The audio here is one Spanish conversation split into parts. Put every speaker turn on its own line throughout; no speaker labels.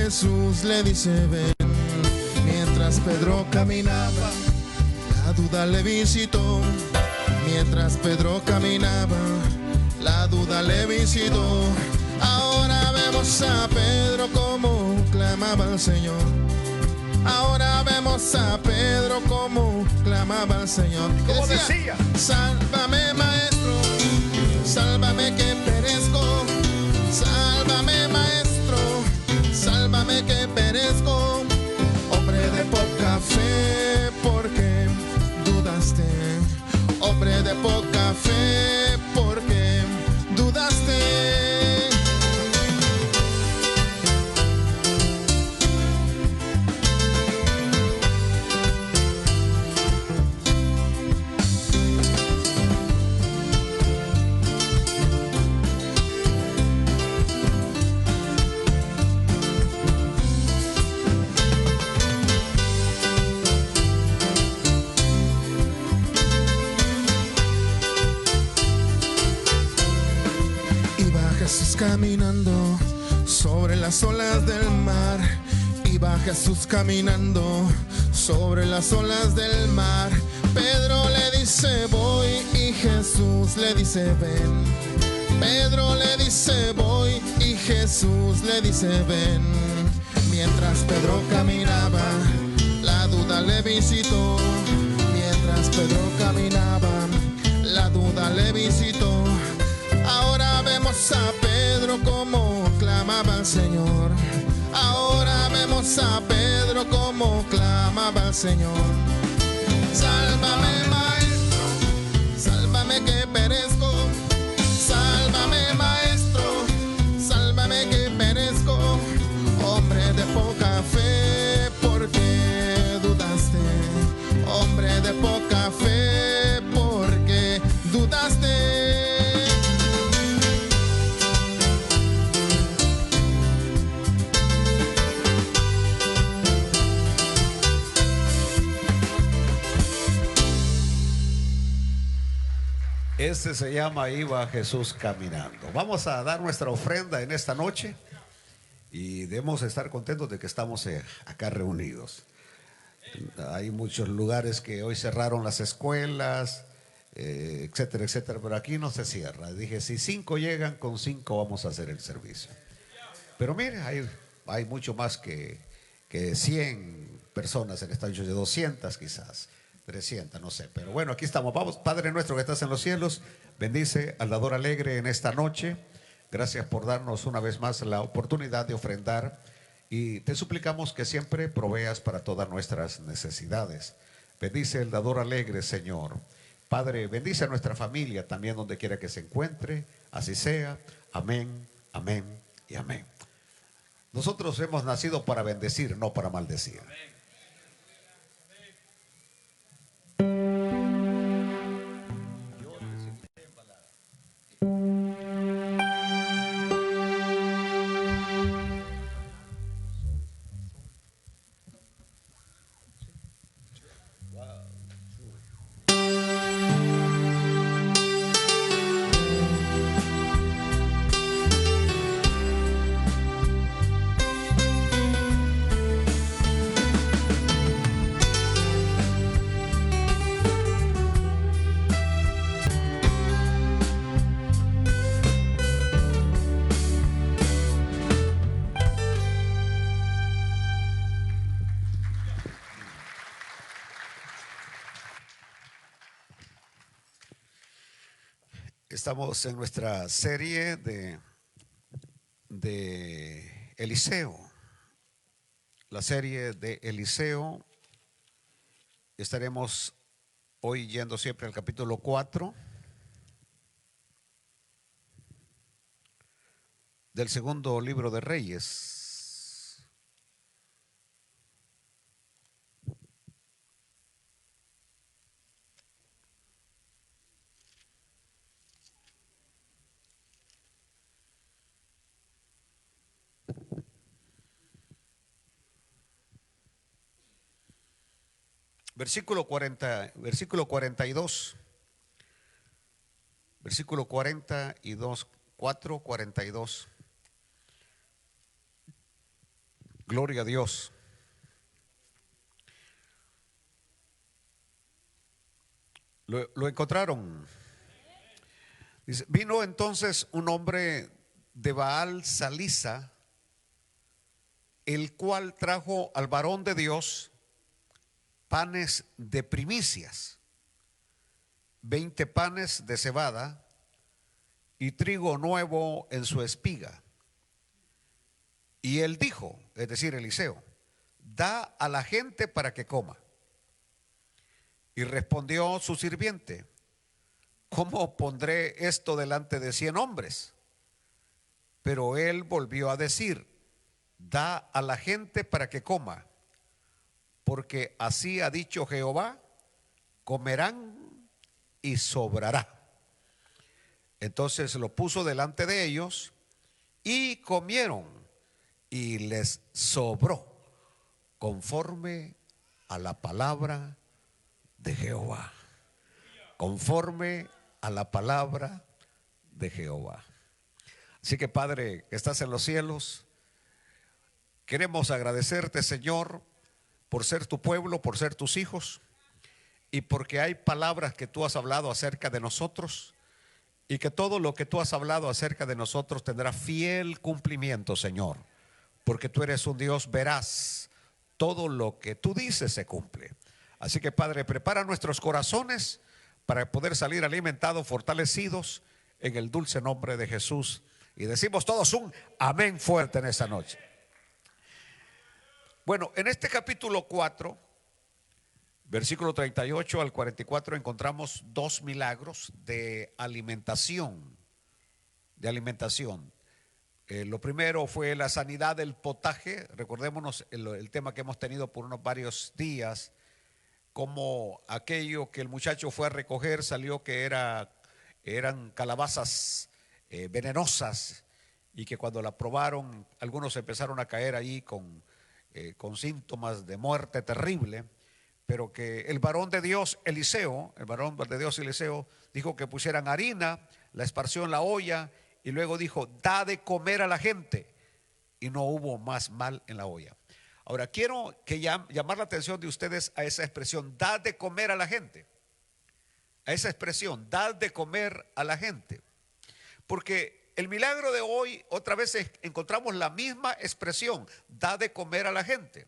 Jesús le dice ven. Mientras Pedro caminaba, la duda le visitó. Mientras Pedro caminaba, la duda le visitó. Ahora vemos a Pedro como clamaba al Señor. Ahora vemos a Pedro como clamaba al Señor.
Como decía,
sálvame maestro, sálvame que perezco. Sálvame maestro, sálvame que perezco. Hombre de poca fe, ¿por qué dudaste? Hombre de poca fe, ¿por qué dudaste? Jesús caminando sobre las olas del mar. Iba Jesús caminando sobre las olas del mar. Pedro le dice voy y Jesús le dice ven. Pedro le dice voy y Jesús le dice ven. Mientras Pedro caminaba, la duda le visitó. Mientras Pedro caminaba, la duda le visitó. Ahora vemos a Pedro como clamaba al Señor. Ahora vemos a Pedro como clamaba al Señor. Sálvame maestro, sálvame que perezco. Sálvame maestro, sálvame que perezco. Hombre de poca fe, ¿por qué dudaste? Hombre de poca fe, ¿por qué dudaste?
este se llama Iba Jesús caminando. Vamos a dar nuestra ofrenda en esta noche y debemos estar contentos de que estamos acá reunidos. Hay muchos lugares que hoy cerraron las escuelas, etcétera, etcétera, pero aquí no se cierra. Dije, si 5 llegan, con 5 vamos a hacer el servicio. Pero mire, hay mucho más que 100 personas en esta noche, de 200 quizás. 300, no sé, pero bueno, aquí estamos. Vamos, Padre nuestro que estás en los cielos, bendice al dador alegre en esta noche. Gracias por darnos una vez más la oportunidad de ofrendar y te suplicamos que siempre proveas para todas nuestras necesidades. Bendice el dador alegre, Señor. Padre, bendice a nuestra familia también donde quiera que se encuentre. Así sea. Amén, amén y amén. Nosotros hemos nacido para bendecir, no para maldecir. Estamos en nuestra serie de Eliseo. La serie de Eliseo. Estaremos hoy yendo siempre al capítulo 4 del segundo libro de Reyes. Versículo 42. Versículo 42, 4:42. Gloria a Dios. Lo encontraron. Dice, vino entonces un hombre de Baal Salisa, el cual trajo al varón de Dios panes de primicias, 20 panes de cebada y trigo nuevo en su espiga. Y él dijo, es decir, Eliseo, da a la gente para que coma. Y respondió su sirviente, ¿cómo pondré esto delante de 100 hombres? Pero él volvió a decir, da a la gente para que coma, porque así ha dicho Jehová, comerán y sobrará. Entonces lo puso delante de ellos y comieron y les sobró conforme a la palabra de Jehová. Conforme a la palabra de Jehová. Así que Padre, que estás en los cielos, queremos agradecerte, Señor, por ser tu pueblo, por ser tus hijos, y porque hay palabras que tú has hablado acerca de nosotros, y que todo lo que tú has hablado acerca de nosotros tendrá fiel cumplimiento, Señor, porque tú eres un Dios veraz. Todo lo que tú dices se cumple. Así que Padre, prepara nuestros corazones para poder salir alimentados, fortalecidos en el dulce nombre de Jesús. Y decimos todos un amén fuerte en esta noche. Bueno, en este capítulo 4, versículo 38 al 44, encontramos dos milagros de alimentación. Lo primero fue la sanidad del potaje. Recordémonos el tema que hemos tenido por unos varios días, como aquello que el muchacho fue a recoger salió que eran calabazas venenosas, y que cuando la probaron algunos empezaron a caer ahí con síntomas de muerte terrible, pero que el varón de Dios Eliseo dijo que pusieran harina, la esparció en la olla y luego dijo, da de comer a la gente, y no hubo más mal en la olla. Ahora quiero llamar la atención de ustedes a esa expresión, da de comer a la gente. A esa expresión, da de comer a la gente. Porque el milagro de hoy, otra vez encontramos la misma expresión, da de comer a la gente.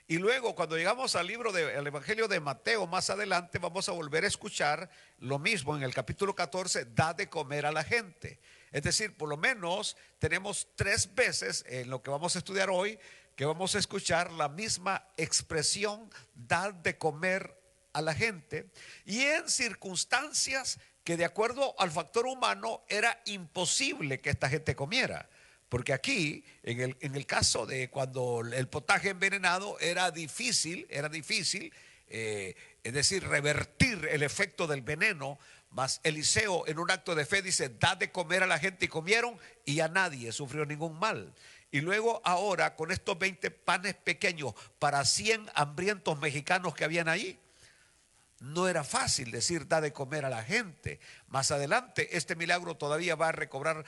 Y luego cuando llegamos al libro del Evangelio de Mateo, más adelante vamos a volver a escuchar lo mismo en el capítulo 14, da de comer a la gente. Es decir, por lo menos tenemos 3 veces en lo que vamos a estudiar hoy, que vamos a escuchar la misma expresión, dar de comer a la gente, y en circunstancias que de acuerdo al factor humano era imposible que esta gente comiera. Porque aquí, en el caso de cuando el potaje envenenado era difícil, es decir, revertir el efecto del veneno. Mas Eliseo en un acto de fe dice, da de comer a la gente, y comieron y a nadie sufrió ningún mal. Y luego ahora con estos 20 panes pequeños para 100 hambrientos mexicanos que habían ahí, no era fácil decir da de comer a la gente. Más adelante este milagro todavía va a recobrar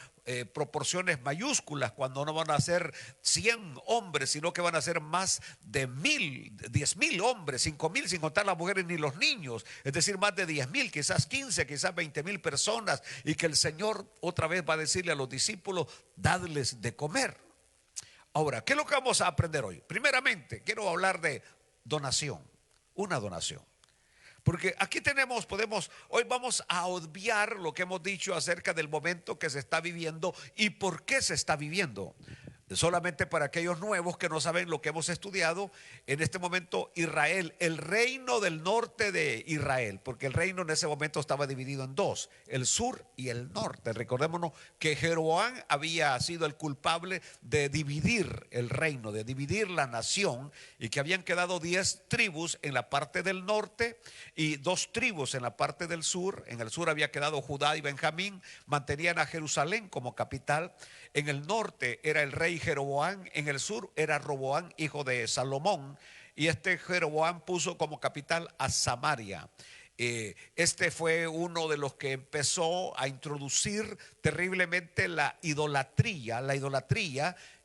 proporciones mayúsculas, cuando no van a ser 100 hombres, sino que van a ser más de 10,000 hombres, 5,000 sin contar las mujeres ni los niños. Es decir, más de 10,000, quizás 15, quizás 20,000 personas, y que el Señor otra vez va a decirle a los discípulos, dadles de comer. Ahora, ¿qué es lo que vamos a aprender hoy? Primeramente, quiero hablar de donación, una donación. Porque aquí hoy vamos a obviar lo que hemos dicho acerca del momento que se está viviendo y por qué se está viviendo. Solamente para aquellos nuevos que no saben lo que hemos estudiado, en este momento Israel, el reino del norte de Israel, porque el reino en ese momento estaba dividido en dos, el sur y el norte. Recordémonos que Jeroboam había sido el culpable de dividir el reino, de dividir la nación, y que habían quedado 10 tribus en la parte del norte y 2 tribus en la parte del sur. En el sur había quedado Judá y Benjamín, mantenían a Jerusalén como capital. En el norte era el rey Jeroboam, en el sur era Roboam, hijo de Salomón, y este Jeroboam puso como capital a Samaria. Este fue uno de los que empezó a introducir terriblemente la idolatría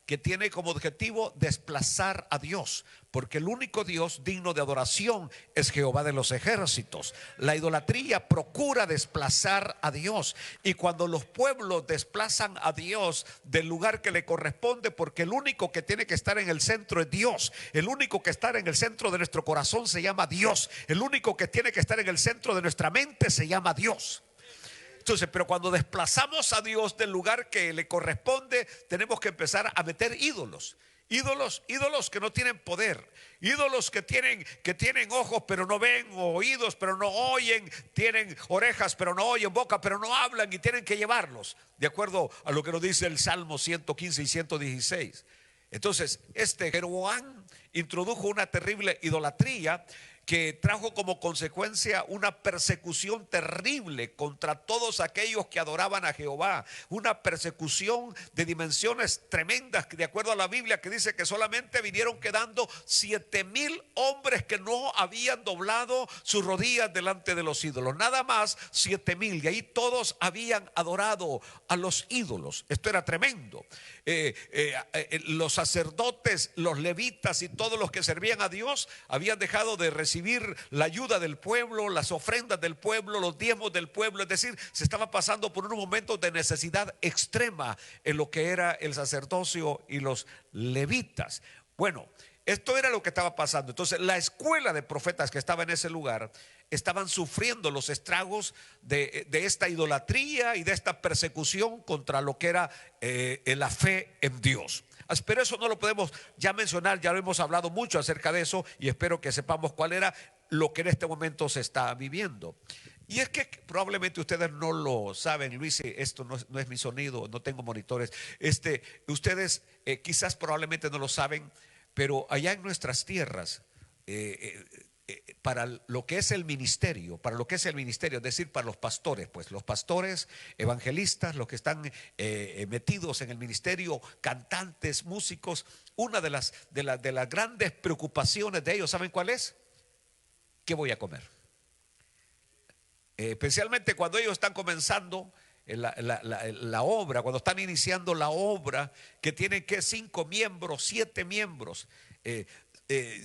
que tiene como objetivo desplazar a Dios, porque el único Dios digno de adoración es Jehová de los ejércitos. La idolatría procura desplazar a Dios, y cuando los pueblos desplazan a Dios del lugar que le corresponde, porque el único que tiene que estar en el centro es Dios, el único que está en el centro de nuestro corazón se llama Dios, el único que tiene que estar en el centro de nuestra mente se llama Dios. Entonces, pero cuando desplazamos a Dios del lugar que le corresponde, tenemos que empezar a meter ídolos. Ídolos que no tienen poder, ídolos que tienen ojos pero no ven, oídos pero no oyen, tienen orejas pero no oyen, boca pero no hablan, y tienen que llevarlos de acuerdo a lo que nos dice el Salmo 115 y 116. Entonces, Jeroboam introdujo una terrible idolatría que trajo como consecuencia una persecución terrible contra todos aquellos que adoraban a Jehová, una persecución de dimensiones tremendas, de acuerdo a la Biblia, que dice que solamente vinieron quedando 7,000 hombres que no habían doblado sus rodillas delante de los ídolos, nada más 7,000, y ahí todos habían adorado a los ídolos. Esto era tremendo. Los sacerdotes, los levitas y todos los que servían a Dios habían dejado de recibir la ayuda del pueblo, las ofrendas del pueblo, los diezmos del pueblo. Es decir, se estaba pasando por un momento de necesidad extrema en lo que era el sacerdocio y los levitas. Bueno, esto era lo que estaba pasando. Entonces, la escuela de profetas que estaba en ese lugar estaban sufriendo los estragos de esta idolatría y de esta persecución contra lo que era la fe en Dios. Pero eso no lo podemos ya mencionar, ya lo hemos hablado mucho acerca de eso, y espero que sepamos cuál era lo que en este momento se está viviendo. Y es que probablemente ustedes no lo saben, Luis, esto no es mi sonido, no tengo monitores. Ustedes quizás probablemente no lo saben, pero allá en nuestras tierras, para lo que es el ministerio, es decir, para los pastores, pues los pastores, evangelistas, los que están metidos en el ministerio, cantantes, músicos, una de las grandes preocupaciones de ellos, ¿saben cuál es? ¿Qué voy a comer? Especialmente cuando ellos están comenzando la obra, cuando están iniciando la obra, que tienen que 5 miembros, 7 miembros.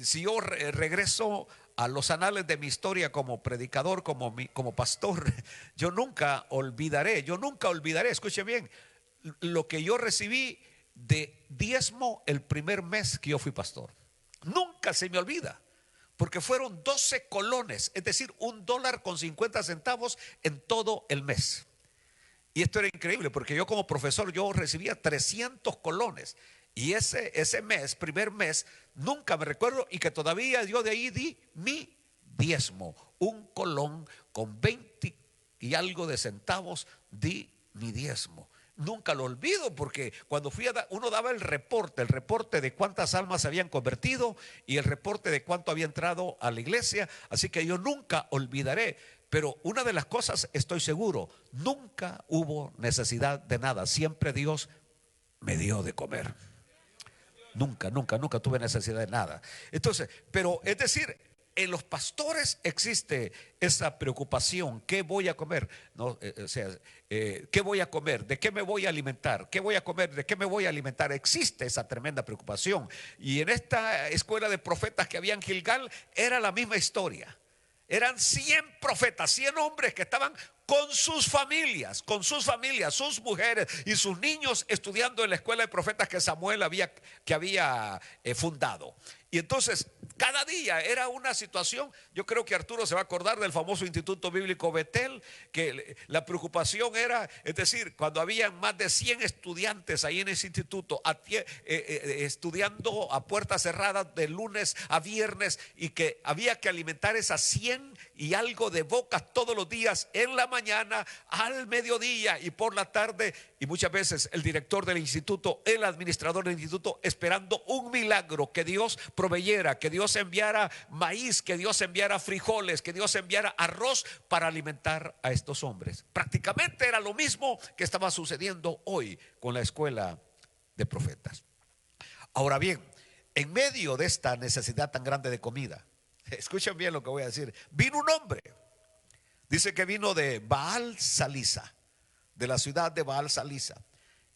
Si yo regreso a los anales de mi historia como predicador, como pastor, yo nunca olvidaré, escuchen bien, lo que yo recibí de diezmo el primer mes que yo fui pastor. Nunca se me olvida, porque fueron 12 colones, es decir, $1.50 en todo el mes. Y esto era increíble, porque yo como profesor yo recibía 300 colones. Y ese mes, primer mes, nunca me recuerdo, y que todavía yo de ahí di mi diezmo, 1 colón con 20 y algo de centavos, di mi diezmo. Nunca lo olvido, porque cuando uno daba el reporte de cuántas almas se habían convertido y el reporte de cuánto había entrado a la iglesia. Así que yo nunca olvidaré. Pero una de las cosas, estoy seguro, nunca hubo necesidad de nada. Siempre Dios me dio de comer. Nunca tuve necesidad de nada. Entonces, pero es decir, en los pastores existe esa preocupación. ¿Qué voy a comer? No, ¿qué voy a comer? ¿De qué me voy a alimentar? ¿Qué voy a comer? ¿De qué me voy a alimentar? Existe esa tremenda preocupación. Y en esta escuela de profetas que había en Gilgal era la misma historia. Eran 100 profetas, 100 hombres que estaban con sus familias, sus mujeres y sus niños estudiando en la escuela de profetas que Samuel había fundado. Y entonces cada día era una situación. Yo creo que Arturo se va a acordar del famoso Instituto Bíblico Betel, que la preocupación era, es decir, cuando habían más de 100 estudiantes ahí en ese instituto estudiando a puertas cerradas de lunes a viernes, y que había que alimentar esas 100 y algo de bocas todos los días, en la mañana, al mediodía y por la tarde. Y muchas veces el director del instituto, el administrador del instituto, esperando un milagro, que Dios proveyera, que Dios enviara maíz, que Dios enviara frijoles, que Dios enviara arroz para alimentar a estos hombres. Prácticamente era lo mismo que estaba sucediendo hoy con la escuela de profetas. Ahora bien, en medio de esta necesidad tan grande de comida, escuchen bien lo que voy a decir, vino un hombre. Dice que vino de Baal Salisa, de la ciudad de Baal Salisa,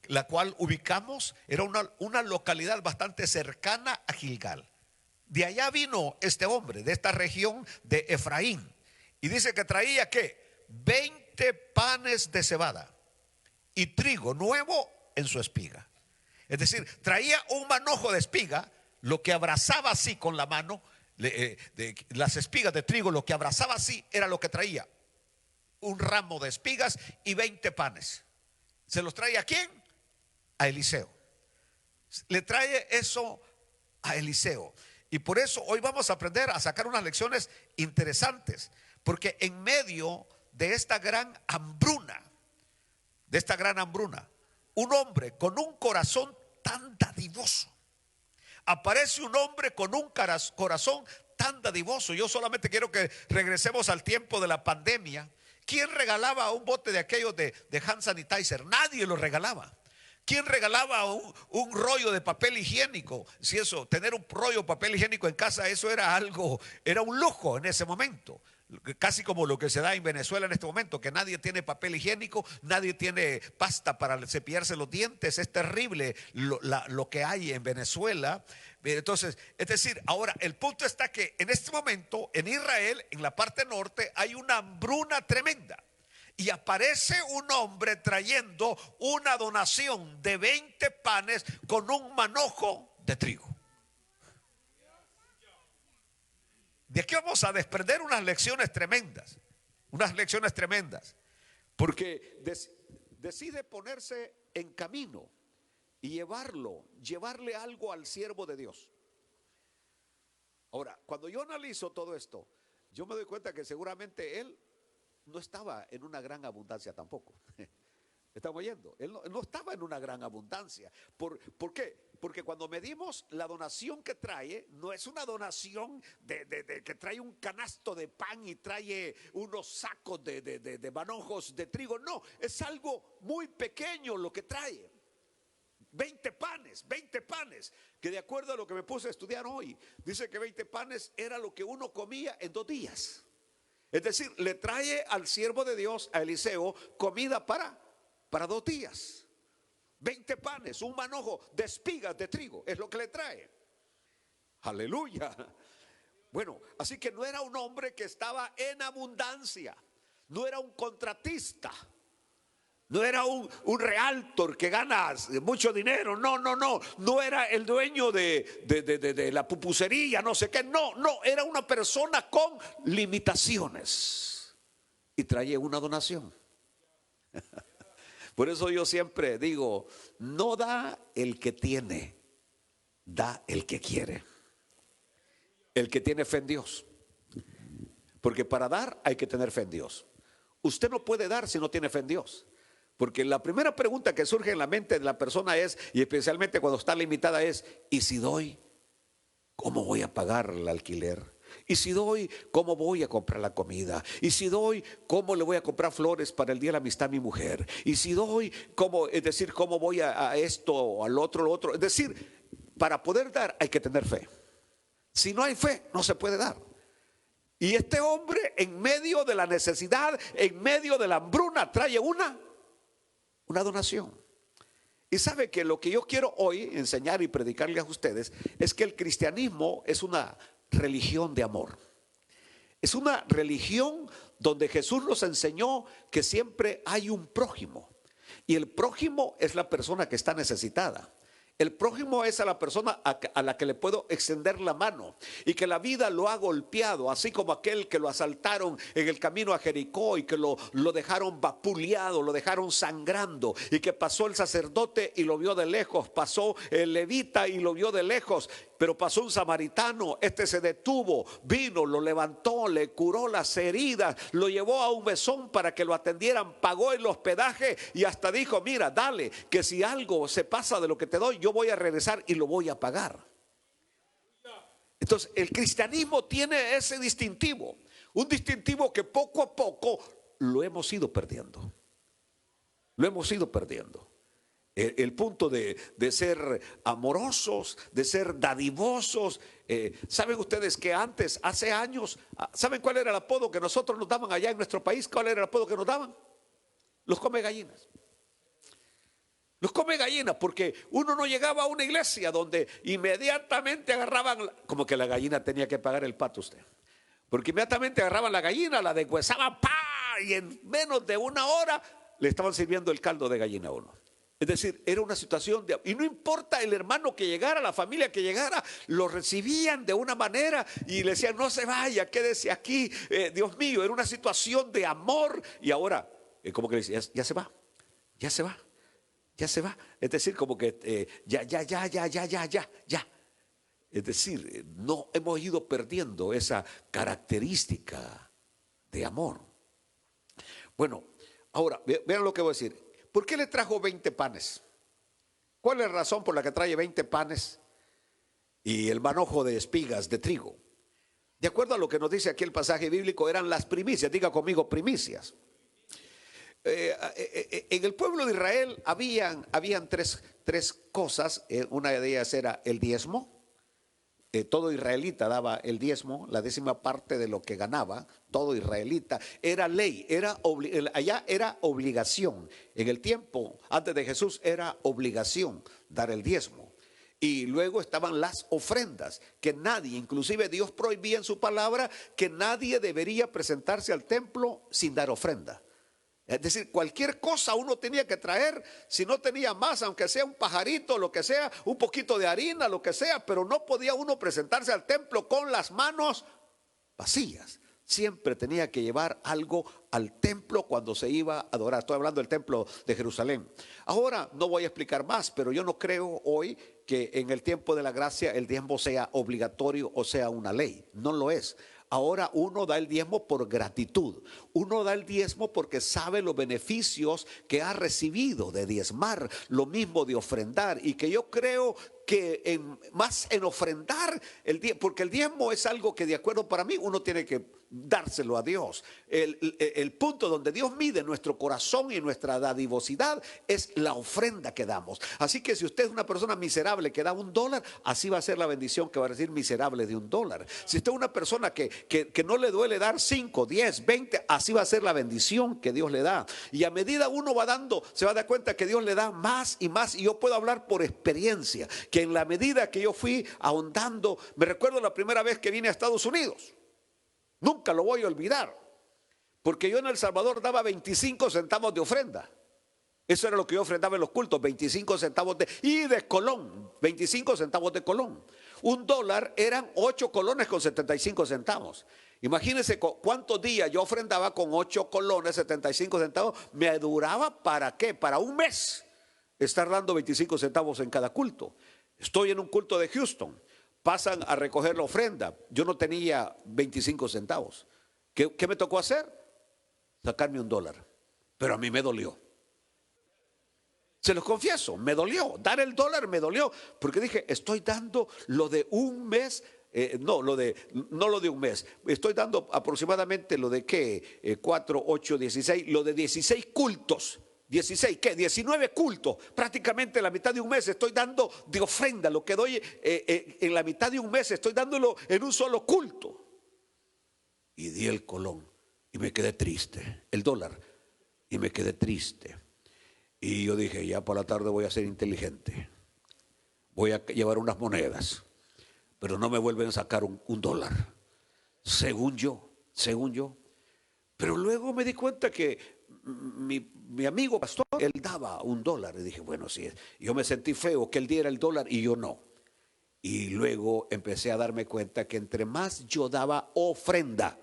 la cual ubicamos, era una localidad bastante cercana a Gilgal. De allá vino este hombre, de esta región de Efraín, y dice que traía ¿qué? 20 panes de cebada y trigo nuevo en su espiga. Es decir, traía un manojo de espiga, lo que abrazaba así con la mano, las espigas de trigo, lo que abrazaba así era lo que traía. Un ramo de espigas y 20 panes. ¿Se los trae a quién? A Eliseo. Le trae eso a Eliseo. Y por eso hoy vamos a aprender a sacar unas lecciones interesantes. Porque en medio de esta gran hambruna, un hombre con un corazón tan dadivoso, aparece un hombre con un corazón tan dadivoso. Yo solamente quiero que regresemos al tiempo de la pandemia. ¿Quién regalaba un bote de aquellos de hand sanitizer? Nadie lo regalaba. ¿Quién regalaba un rollo de papel higiénico? Si eso, tener un rollo de papel higiénico en casa, eso era algo, era un lujo en ese momento. Casi como lo que se da en Venezuela en este momento, que nadie tiene papel higiénico, nadie tiene pasta para cepillarse los dientes. Es terrible lo que hay en Venezuela. Entonces, es decir, ahora el punto está que en este momento en Israel, en la parte norte, hay una hambruna tremenda. Y aparece un hombre trayendo una donación de 20 panes con un manojo de trigo. De aquí vamos a desprender unas lecciones tremendas. Porque decide ponerse en camino y llevarle algo al siervo de Dios. Ahora, cuando yo analizo todo esto, yo me doy cuenta que seguramente él no estaba en una gran abundancia tampoco. ¿Estamos oyendo? Él no estaba en una gran abundancia. ¿Por qué? Porque cuando medimos la donación que trae, no es una donación de que trae un canasto de pan y trae unos sacos de manojos de trigo. No, es algo muy pequeño lo que trae. 20 panes, que de acuerdo a lo que me puse a estudiar hoy, dice que 20 panes era lo que uno comía en 2 días. Es decir, le trae al siervo de Dios, a Eliseo, comida para 2 días. 20 panes, un manojo de espigas de trigo, es lo que le trae. Aleluya. Bueno, así que no era un hombre que estaba en abundancia, no era un contratista, no era un realtor que gana mucho dinero, no era el dueño de la pupusería, no sé qué, no, era una persona con limitaciones y traía una donación. Por eso yo siempre digo, no da el que tiene, da el que quiere. El que tiene fe en Dios. Porque para dar hay que tener fe en Dios. Usted no puede dar si no tiene fe en Dios. Porque la primera pregunta que surge en la mente de la persona es, y especialmente cuando está limitada, es: ¿y si doy? ¿Cómo voy a pagar el alquiler? Y si doy, ¿cómo voy a comprar la comida? Y si doy, ¿cómo le voy a comprar flores para el día de la amistad a mi mujer? Y si doy, ¿cómo? Es decir, ¿cómo voy a esto o al otro, lo otro? Es decir, para poder dar hay que tener fe. Si no hay fe, no se puede dar. Y este hombre, en medio de la necesidad, en medio de la hambruna, trae una donación. Y sabe que lo que yo quiero hoy enseñar y predicarles a ustedes es que el cristianismo es una religión de amor. Es una religión donde Jesús nos enseñó que siempre hay un prójimo. Y el prójimo es la persona que está necesitada. El prójimo es a la persona a la que le puedo extender la mano y que la vida lo ha golpeado, así como aquel que lo asaltaron en el camino a Jericó y que lo dejaron vapuleado, lo dejaron sangrando, y que pasó el sacerdote y lo vio de lejos, pasó el levita y lo vio de lejos, pero pasó un samaritano, este se detuvo, vino, lo levantó, le curó las heridas, lo llevó a un mesón para que lo atendieran, pagó el hospedaje y hasta dijo: mira, dale, que si algo se pasa de lo que te doy, yo voy a regresar y lo voy a pagar. Entonces el cristianismo tiene ese distintivo, un distintivo que poco a poco lo hemos ido perdiendo. El punto de ser amorosos, de ser dadivosos. ¿Saben ustedes que antes, hace años, saben cuál era el apodo que nosotros nos daban allá en nuestro país? ¿Cuál era el apodo que nos daban? Los come gallinas.
Los come gallinas, porque uno no llegaba a una iglesia donde inmediatamente agarraban, como que la gallina tenía que pagar el pato usted. Porque inmediatamente agarraban la gallina, la deshuesaban, ¡pa! Y en menos de una hora le estaban sirviendo el caldo de gallina a uno. Es decir, era una situación de... Y no importa el hermano que llegara, la familia que llegara, lo recibían de una manera y le decían, no se vaya, quédese aquí. Dios mío, era una situación de amor. Y ahora, como que le decía, ya se va, ya se va. Ya se va, es decir, como que ya. Es decir, no hemos ido perdiendo esa característica de amor. Bueno, ahora, vean lo que voy a decir. ¿Por qué le trajo 20 panes? ¿Cuál es la razón por la que trae 20 panes y el manojo de espigas de trigo? De acuerdo a lo que nos dice aquí el pasaje bíblico, eran las primicias. Diga conmigo, primicias. En el pueblo de Israel habían tres cosas. Una de ellas era el diezmo. Todo israelita daba el diezmo, la 10ª parte de lo que ganaba. Todo israelita. Era ley, allá era obligación. En el tiempo antes de Jesús era obligación dar el diezmo. Y luego estaban las ofrendas, que nadie, inclusive Dios prohibía en su palabra, que nadie debería presentarse al templo sin dar ofrenda. Es decir, cualquier cosa uno tenía que traer, si no tenía más, aunque sea un pajarito, lo que sea, un poquito de harina, lo que sea, pero no podía uno presentarse al templo con las manos vacías. Siempre tenía que llevar algo al templo cuando se iba a adorar. Estoy hablando del templo de Jerusalén. Ahora no voy a explicar más, pero yo no creo hoy que en el tiempo de la gracia el diezmo sea obligatorio o sea una ley. No lo es. Ahora uno da el diezmo por gratitud. Uno da el diezmo porque sabe los beneficios que ha recibido de diezmar, lo mismo de ofrendar. Y que yo creo que más en ofrendar el diezmo, porque el diezmo es algo que, de acuerdo, para mí uno tiene que dárselo a Dios. El punto donde Dios mide nuestro corazón y nuestra dadivosidad es la ofrenda que damos. Así que si usted es una persona miserable que da $1, así va a ser la bendición que va a recibir miserable de $1. Si usted es una persona que no le duele dar 5, 10, 20, así va a ser la bendición que Dios le da. Y a medida uno va dando, se va a dar cuenta que Dios le da más y más. Y yo puedo hablar por experiencia, que en la medida que yo fui ahondando, me recuerdo la primera vez que vine a Estados Unidos. Nunca lo voy a olvidar, porque yo en El Salvador daba 25 centavos de ofrenda. Eso era lo que yo ofrendaba en los cultos, 25 centavos de colón, 25 centavos de colón. $1 eran 8 colones con 75 centavos. Imagínense cuántos días yo ofrendaba con 8 colones, 75 centavos. Me duraba, ¿para qué? Para un mes estar dando 25 centavos en cada culto. Estoy en un culto de Houston. Pasan a recoger la ofrenda. Yo no tenía 25 centavos. ¿Qué me tocó hacer? Sacarme $1. Pero a mí me dolió. Se los confieso, me dolió. Dar el $1 me dolió. Porque dije, estoy dando lo de un mes. No lo de un mes. Estoy dando aproximadamente lo de ¿qué? 4, 8, 16. Lo de 16 cultos. 16, ¿qué? 19 cultos, prácticamente la mitad de un mes estoy dando de ofrenda. Lo que doy en la mitad de un mes estoy dándolo en un solo culto. Y di el colón y me quedé triste, el $1, y me quedé triste. Y yo dije, ya por la tarde voy a ser inteligente, voy a llevar unas monedas, pero no me vuelven a sacar un $1, según yo. Pero luego me di cuenta que mi amigo pastor, él daba $1. Y dije, bueno, sí, yo me sentí feo que él diera el $1 y yo no. Y luego empecé a darme cuenta que entre más yo daba ofrenda,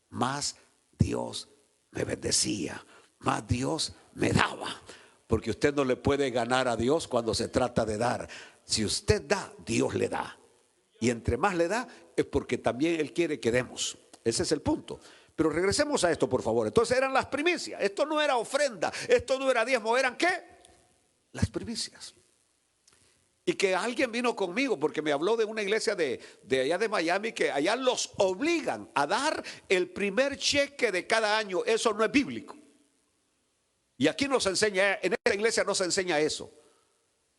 más Dios me bendecía, más Dios me daba. Porque usted no le puede ganar a Dios cuando se trata de dar. Si usted da, Dios le da. Y entre más le da, es porque también Él quiere que demos. Ese es el punto. Pero regresemos a esto, por favor. Entonces eran las primicias. Esto no era ofrenda, esto no era diezmo. ¿Eran qué? Las primicias. Y que alguien vino conmigo porque me habló de una iglesia de allá de Miami, que allá los obligan a dar el primer cheque de cada año. Eso no es bíblico. Y aquí nos enseña, en esta iglesia no se enseña eso.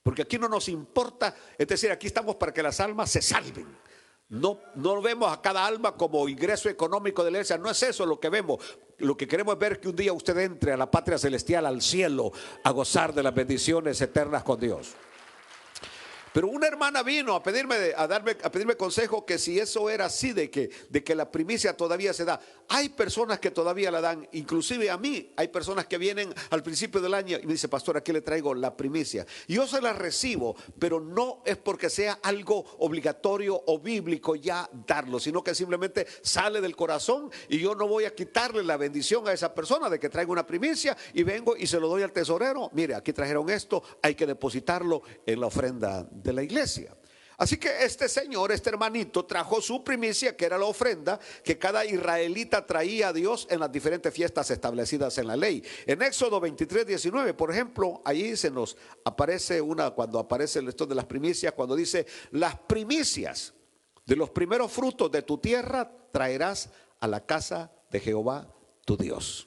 Porque aquí no nos importa, es decir, aquí estamos para que las almas se salven. No vemos a cada alma como ingreso económico de la iglesia, no es eso lo que vemos. Lo que queremos es ver que un día usted entre a la patria celestial, al cielo, a gozar de las bendiciones eternas con Dios. Pero una hermana vino a pedirme consejo, que si eso era así, de que la primicia todavía se da. Hay personas que todavía la dan, inclusive a mí. Hay personas que vienen al principio del año y me dicen: pastor, aquí le traigo la primicia. Y yo se la recibo, pero no es porque sea algo obligatorio o bíblico ya darlo, sino que simplemente sale del corazón, y yo no voy a quitarle la bendición a esa persona de que traiga una primicia, y vengo y se lo doy al tesorero. Mire, aquí trajeron esto, hay que depositarlo en la ofrenda de la iglesia. Así que este señor, este hermanito, trajo su primicia, que era la ofrenda que cada israelita traía a Dios en las diferentes fiestas establecidas en la ley. En Éxodo 23:19, por ejemplo, ahí se nos aparece cuando aparece esto de las primicias, cuando dice: las primicias de los primeros frutos de tu tierra traerás a la casa de Jehová tu Dios.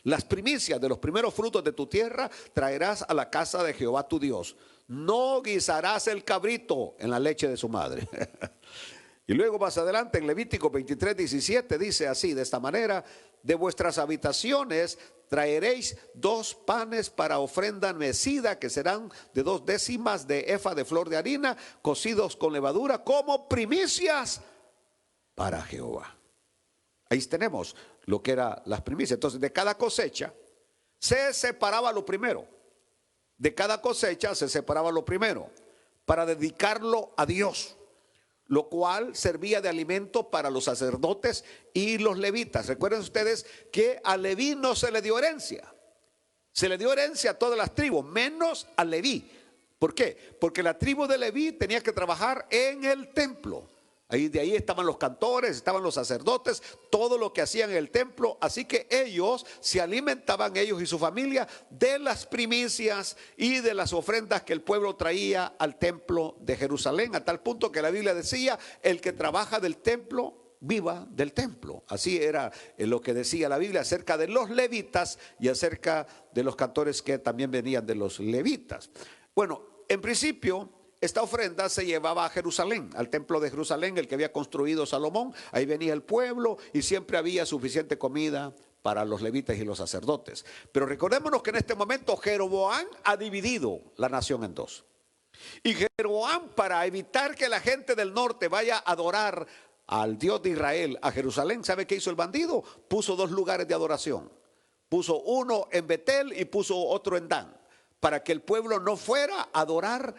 Las primicias de los primeros frutos de tu tierra traerás a la casa de Jehová tu Dios. No guisarás el cabrito en la leche de su madre. Y luego más adelante en Levítico 23:17 dice así: de esta manera, de vuestras habitaciones traeréis 2 panes para ofrenda mecida, que serán de 2 décimas de efa de flor de harina, cocidos con levadura, como primicias para Jehová. Ahí tenemos lo que eran las primicias. Entonces, de cada cosecha se separaba lo primero. De cada cosecha se separaba lo primero para dedicarlo a Dios, lo cual servía de alimento para los sacerdotes y los levitas. Recuerden ustedes que a Leví no se le dio herencia. Se le dio herencia a todas las tribus, menos a Leví. ¿Por qué? Porque la tribu de Leví tenía que trabajar en el templo. De ahí estaban los cantores, estaban los sacerdotes, todo lo que hacían en el templo. Así que ellos se alimentaban, ellos y su familia, de las primicias y de las ofrendas que el pueblo traía al templo de Jerusalén, a tal punto que la Biblia decía: el que trabaja del templo, viva del templo. Así era lo que decía la Biblia acerca de los levitas y acerca de los cantores que también venían de los levitas. Bueno, en principio, esta ofrenda se llevaba a Jerusalén, al templo de Jerusalén, el que había construido Salomón. Ahí venía el pueblo y siempre había suficiente comida para los levitas y los sacerdotes. Pero recordémonos que en este momento Jeroboam ha dividido la nación en 2. Y Jeroboam, para evitar que la gente del norte vaya a adorar al Dios de Israel a Jerusalén, ¿sabe qué hizo el bandido? Puso 2 lugares de adoración. Puso uno en Betel y puso otro en Dan, para que el pueblo no fuera a adorar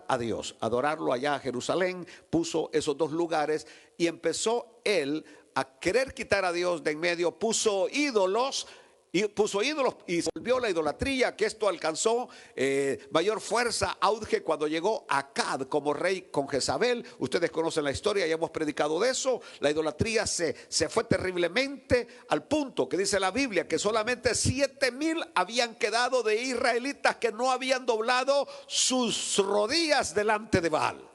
a Dios, adorarlo allá a Jerusalén. Puso esos 2 lugares y empezó él a querer quitar a Dios de en medio. Puso ídolos y volvió la idolatría, que esto alcanzó mayor fuerza, auge, cuando llegó Acab como rey con Jezabel. Ustedes conocen la historia, ya hemos predicado de eso. La idolatría se fue terriblemente, al punto que dice la Biblia que solamente 7,000 habían quedado de israelitas que no habían doblado sus rodillas delante de Baal.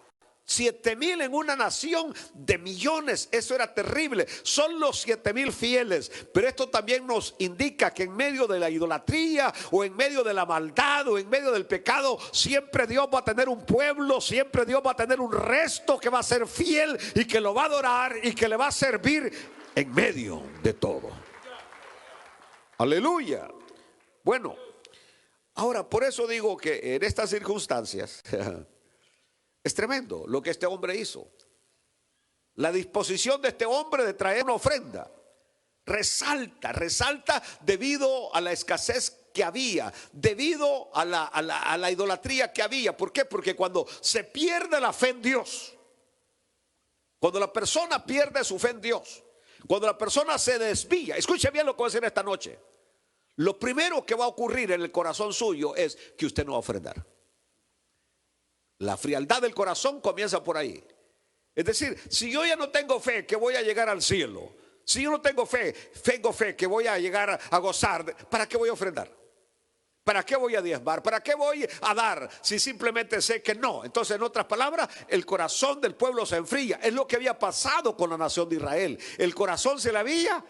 7,000 en una nación de millones, eso era terrible. Son los 7,000 fieles. Pero esto también nos indica que en medio de la idolatría, o en medio de la maldad, o en medio del pecado, siempre Dios va a tener un pueblo, siempre Dios va a tener un resto que va a ser fiel y que lo va a adorar y que le va a servir en medio de todo. Aleluya. Bueno, ahora por eso digo que en estas circunstancias es tremendo lo que este hombre hizo. La disposición de este hombre de traer una ofrenda resalta debido a la escasez que había, debido a la idolatría que había. ¿Por qué? Porque cuando se pierde la fe en Dios, cuando la persona pierde su fe en Dios, cuando la persona se desvía, escuche bien lo que voy a decir esta noche, lo primero que va a ocurrir en el corazón suyo es que usted no va a ofrendar. La frialdad del corazón comienza por ahí. Es decir, si yo ya no tengo fe que voy a llegar al cielo, si yo no tengo fe que voy a llegar a gozar, ¿para qué voy a ofrendar? ¿Para qué voy a diezmar? ¿Para qué voy a dar si simplemente sé que no? Entonces, en otras palabras, el corazón del pueblo se enfría. Es lo que había pasado con la nación de Israel. El corazón se le había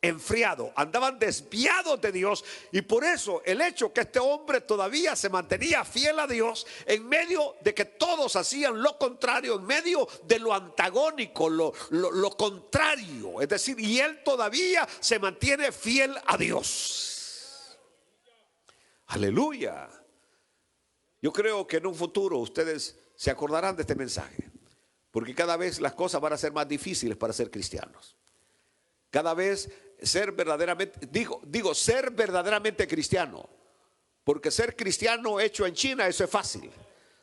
enfriado, andaban desviados de Dios. Y por eso el hecho que este hombre todavía se mantenía fiel a Dios en medio de que todos hacían lo contrario, en medio de lo antagónico, lo contrario, es decir, y él todavía se mantiene fiel a Dios. Aleluya. Yo creo que en un futuro ustedes se acordarán de este mensaje, porque cada vez las cosas van a ser más difíciles para ser cristianos. Cada vez ser verdaderamente, digo ser verdaderamente cristiano, porque ser cristiano hecho en China, eso es fácil.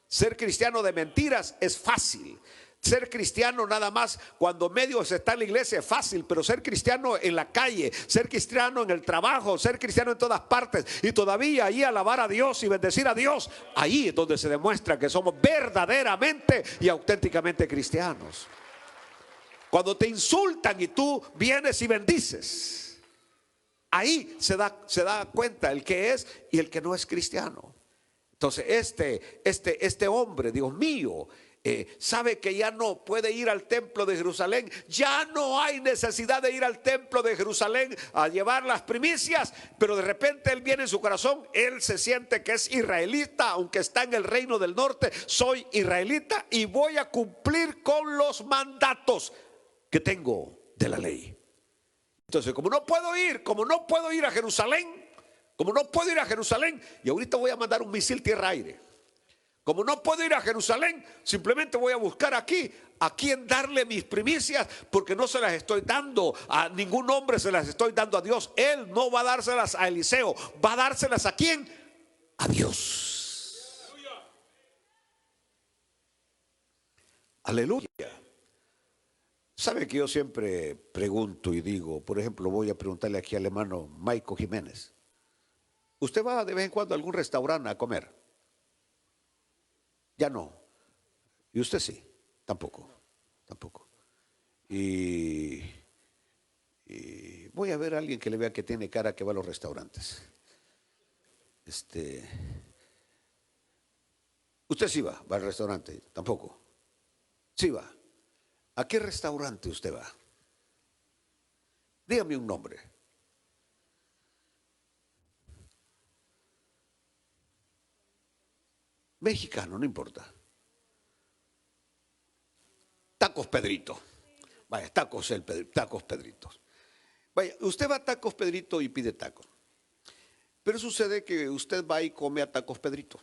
Ser cristiano de mentiras es fácil. Ser cristiano nada más cuando medio se está en la iglesia es fácil, pero ser cristiano en la calle, ser cristiano en el trabajo, ser cristiano en todas partes y todavía ahí alabar a Dios y bendecir a Dios, ahí es donde se demuestra que somos verdaderamente y auténticamente cristianos. Cuando te insultan y tú vienes y bendices, ahí se da cuenta el que es y el que no es cristiano. Entonces este hombre, Dios mío, sabe que ya no puede ir al templo de Jerusalén. Ya no hay necesidad de ir al templo de Jerusalén a llevar las primicias, pero de repente él viene en su corazón, él se siente que es israelita, aunque está en el reino del norte. Soy israelita y voy a cumplir con los mandatos que tengo de la ley. Entonces, como no puedo ir a Jerusalén, y ahorita voy a mandar un misil tierra-aire. Como no puedo ir a Jerusalén, simplemente voy a buscar aquí a quien darle mis primicias, porque no se las estoy dando a ningún hombre, se las estoy dando a Dios. Él no va a dárselas a Eliseo, va a dárselas a quién, a Dios. Aleluya. Sabe que yo siempre pregunto y digo, por ejemplo, voy a preguntarle aquí al hermano Maico Jiménez: ¿usted va de vez en cuando a algún restaurante a comer? Ya no. Y usted sí, tampoco. Y voy a ver a alguien que le vea que tiene cara que va a los restaurantes. Usted sí va al restaurante, tampoco. Sí va. ¿A qué restaurante usted va? Dígame un nombre. Mexicano, no importa. Tacos Pedrito. Vaya, tacos Pedrito. Vaya, usted va a Tacos Pedrito y pide tacos. Pero sucede que usted va y come a Tacos Pedrito,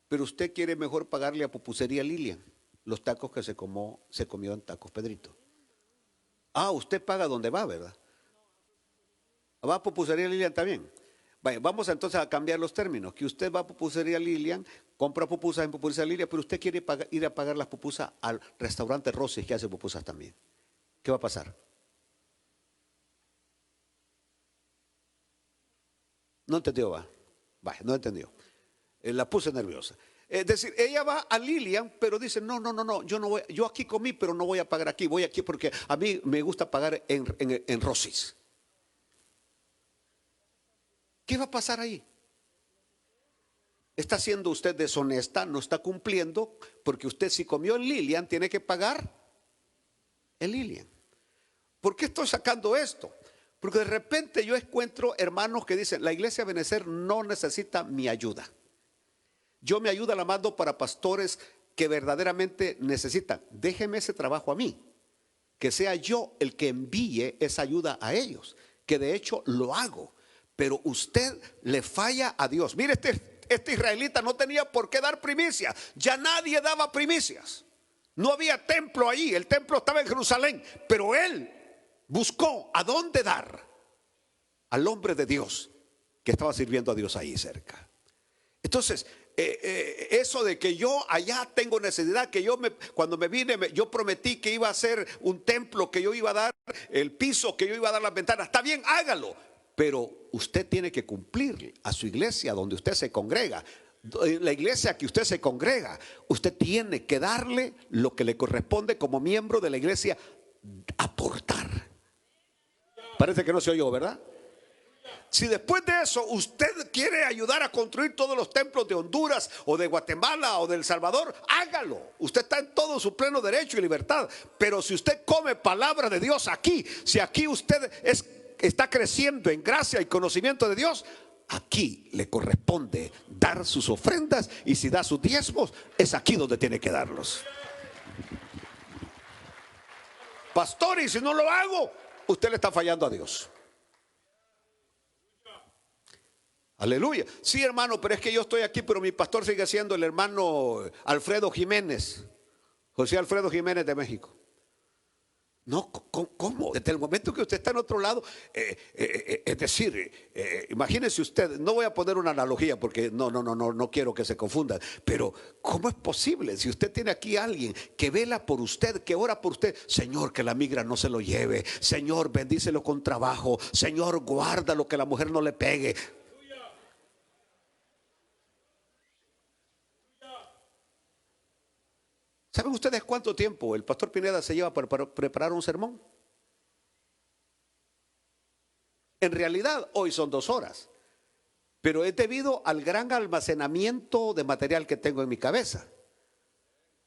pero usted quiere mejor pagarle a Pupusería Lilian los tacos que se comió en Tacos Pedrito. Ah, usted paga donde va, ¿verdad? ¿Va a Pupusería Lilian también? Vaya, vamos entonces a cambiar los términos. Que usted va a Pupusería Lilian, compra pupusas en Pupusería Lilian, pero usted quiere ir a pagar las pupusas al restaurante Rossi, que hace pupusas también. ¿Qué va a pasar? No entendió, va. Vaya, no entendió. La puse nerviosa. Es decir, ella va a Lilian, pero dice, no, yo no voy, yo aquí comí, pero no voy a pagar aquí, voy aquí porque a mí me gusta pagar en Rossis. ¿Qué va a pasar ahí? ¿Está siendo usted deshonesta? ¿No está cumpliendo? Porque usted si comió en Lilian, tiene que pagar en Lilian. ¿Por qué estoy sacando esto? Porque de repente yo encuentro hermanos que dicen, la iglesia Benecer no necesita mi ayuda. Yo mi ayuda la mando para pastores que verdaderamente necesitan. Déjeme ese trabajo a mí. Que sea yo el que envíe esa ayuda a ellos. Que de hecho lo hago. Pero usted le falla a Dios. Mire, este israelita no tenía por qué dar primicias. Ya nadie daba primicias. No había templo ahí. El templo estaba en Jerusalén. Pero él buscó a dónde dar al hombre de Dios que estaba sirviendo a Dios ahí cerca. Entonces, eso de que yo allá tengo necesidad, que cuando me vine, yo prometí que iba a hacer un templo, que yo iba a dar el piso, que yo iba a dar las ventanas. Está bien, hágalo. Pero usted tiene que cumplir a su iglesia donde usted se congrega. La iglesia que usted se congrega, usted tiene que darle lo que le corresponde como miembro de la iglesia, aportar. Parece que no se oyó, ¿verdad? Si después de eso usted quiere ayudar a construir todos los templos de Honduras o de Guatemala o de El Salvador, hágalo. Usted está en todo su pleno derecho y libertad. Pero si usted come palabra de Dios aquí, si aquí usted es está creciendo en gracia y conocimiento de Dios, aquí le corresponde dar sus ofrendas, y si da sus diezmos, es aquí donde tiene que darlos. Pastor, y si no lo hago, usted le está fallando a Dios. Aleluya. Sí, hermano, pero es que yo estoy aquí, pero mi pastor sigue siendo el hermano Alfredo Jiménez, José Alfredo Jiménez de México. No, ¿cómo? Desde el momento que usted está en otro lado, es decir, imagínese usted, no voy a poner una analogía porque no quiero que se confundan, pero ¿cómo es posible? Si usted tiene aquí a alguien que vela por usted, que ora por usted, Señor, que la migra no se lo lleve, Señor, bendícelo con trabajo, Señor, guárdalo, que la mujer no le pegue. ¿Saben ustedes cuánto tiempo el pastor Pineda se lleva para preparar un sermón? En realidad hoy son 2 horas, pero es debido al gran almacenamiento de material que tengo en mi cabeza.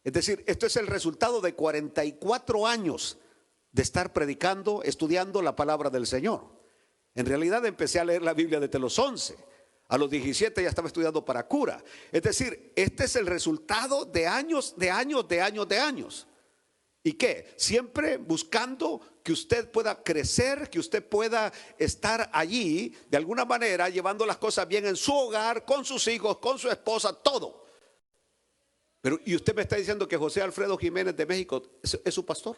Es decir, esto es el resultado de 44 años de estar predicando, estudiando la palabra del Señor. En realidad empecé a leer la Biblia desde los 11. A los 17 ya estaba estudiando para cura. Es decir, este es el resultado de años. ¿Y qué? Siempre buscando que usted pueda crecer, que usted pueda estar allí, de alguna manera, llevando las cosas bien en su hogar, con sus hijos, con su esposa, todo. Pero, ¿y usted me está diciendo que José Alfredo Jiménez de México es su pastor?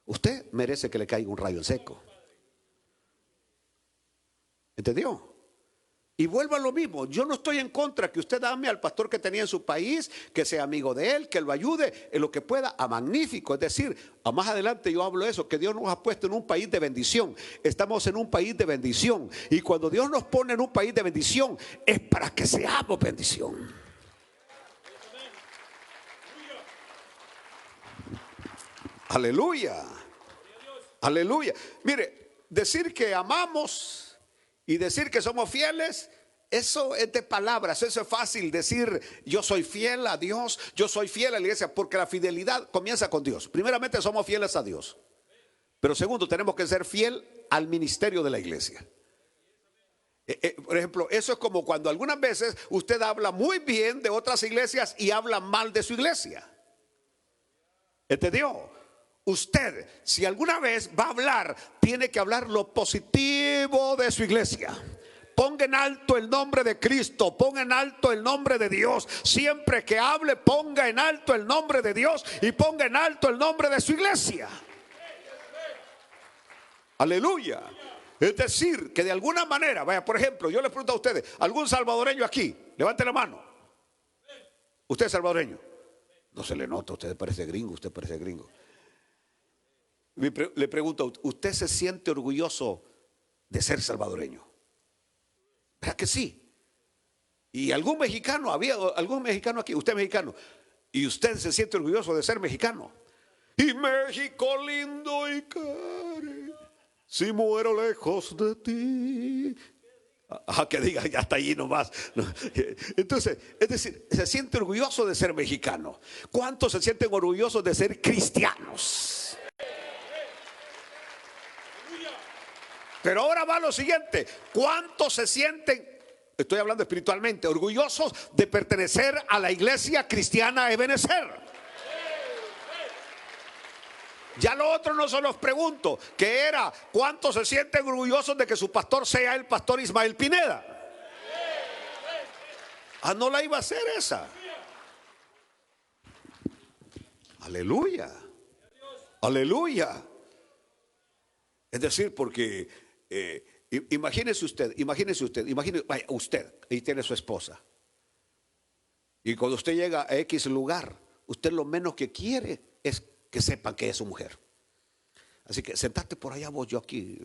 Usted merece que le caiga un rayo en seco. ¿Entendió? Y vuelvo a lo mismo, yo no estoy en contra que usted ame al pastor que tenía en su país, que sea amigo de él, que lo ayude en lo que pueda, a magnífico. Es decir, a más adelante yo hablo de eso, que Dios nos ha puesto en un país de bendición. Estamos en un país de bendición, y cuando Dios nos pone en un país de bendición es para que seamos bendición. Aleluya. Aleluya. Mire, decir que amamos y decir que somos fieles, eso es de palabras, eso es fácil decir yo soy fiel a Dios, yo soy fiel a la iglesia, porque la fidelidad comienza con Dios. Primeramente somos fieles a Dios, pero segundo tenemos que ser fiel al ministerio de la iglesia. Por ejemplo, eso es como cuando algunas veces usted habla muy bien de otras iglesias y habla mal de su iglesia. ¿Entendió? Usted, si alguna vez va a hablar, tiene que hablar lo positivo de su iglesia. Ponga en alto el nombre de Cristo, ponga en alto el nombre de Dios. Siempre que hable, ponga en alto el nombre de Dios y ponga en alto el nombre de su iglesia. Aleluya. Es decir, que de alguna manera, vaya, por ejemplo, yo les pregunto a ustedes, ¿algún salvadoreño aquí? Levante la mano. ¿Usted es salvadoreño? No se le nota, usted parece gringo, usted parece gringo. Le pregunto, ¿usted se siente orgulloso de ser salvadoreño? ¿Verdad que sí? ¿Y algún mexicano? ¿Había algún mexicano aquí? ¿Usted es mexicano? ¿Y usted se siente orgulloso de ser mexicano? Y México lindo y caro, si muero lejos de ti. Que diga, ya está allí nomás. Entonces, es decir, se siente orgulloso de ser mexicano. ¿Cuántos se sienten orgullosos de ser cristianos? Pero ahora va lo siguiente, ¿cuántos se sienten, estoy hablando espiritualmente, orgullosos de pertenecer a la iglesia cristiana Ebenezer? Ya lo otro no se los pregunto, que era, ¿cuántos se sienten orgullosos de que su pastor sea el pastor Ismael Pineda? No la iba a hacer esa. Aleluya. Aleluya. Es decir, porque imagínese usted, vaya, usted, ahí tiene su esposa. Y cuando usted llega a X lugar, usted lo menos que quiere es que sepan que es su mujer. Así que sentate por allá vos, yo aquí.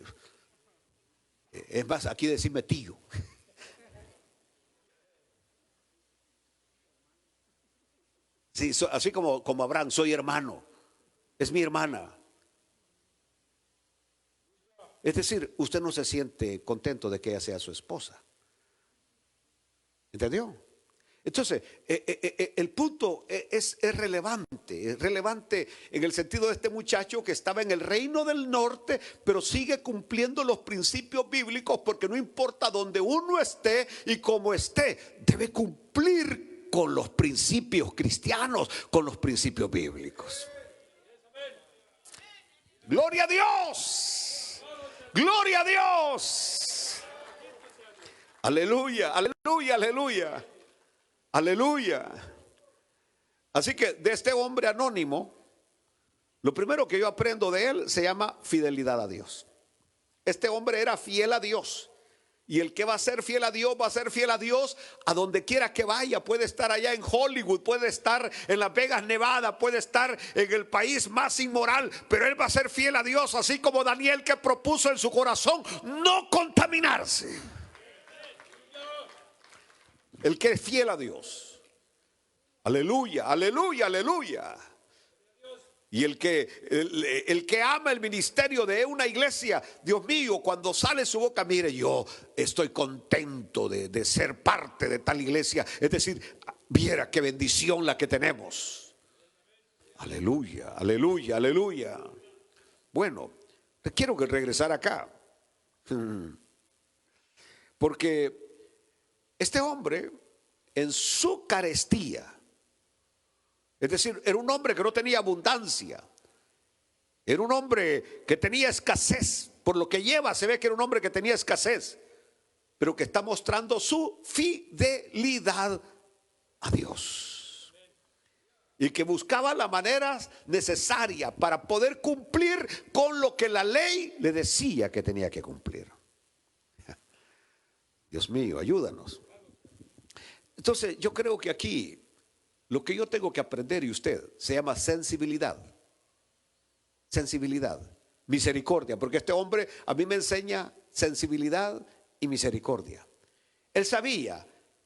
Es más, aquí decime tío. Sí, así como Abraham, soy hermano, es mi hermana. Es decir, usted no se siente contento de que ella sea su esposa. ¿Entendió? Entonces, el punto es relevante en el sentido de este muchacho que estaba en el reino del norte, pero sigue cumpliendo los principios bíblicos, porque no importa dónde uno esté y cómo esté, debe cumplir con los principios cristianos, con los principios bíblicos. Gloria a Dios, gloria a Dios, aleluya, aleluya, aleluya. Aleluya. Así que de este hombre anónimo, lo primero que yo aprendo de él se llama fidelidad a Dios. Este hombre era fiel a Dios. Y el que va a ser fiel a Dios, va a ser fiel a Dios a donde quiera que vaya. Puede estar allá en Hollywood, puede estar en Las Vegas, Nevada, puede estar en el país más inmoral, pero él va a ser fiel a Dios, así como Daniel, que propuso en su corazón no contaminarse. El que es fiel a Dios. Aleluya, aleluya, aleluya. Y el que ama el ministerio de una iglesia, Dios mío, cuando sale su boca, mire, yo estoy contento de ser parte de tal iglesia. Es decir, viera qué bendición la que tenemos. Aleluya, aleluya, aleluya. Bueno, quiero que regresar acá. Porque este hombre, en su carestía, es decir, era un hombre que no tenía abundancia, era un hombre que tenía escasez. Por lo que lleva, se ve que era un hombre que tenía escasez, pero que está mostrando su fidelidad a Dios. Y que buscaba la manera necesaria para poder cumplir con lo que la ley le decía que tenía que cumplir. Dios mío, ayúdanos. Entonces yo creo que aquí lo que yo tengo que aprender, y usted, se llama sensibilidad. Sensibilidad, misericordia, porque este hombre a mí me enseña sensibilidad y misericordia. Él sabía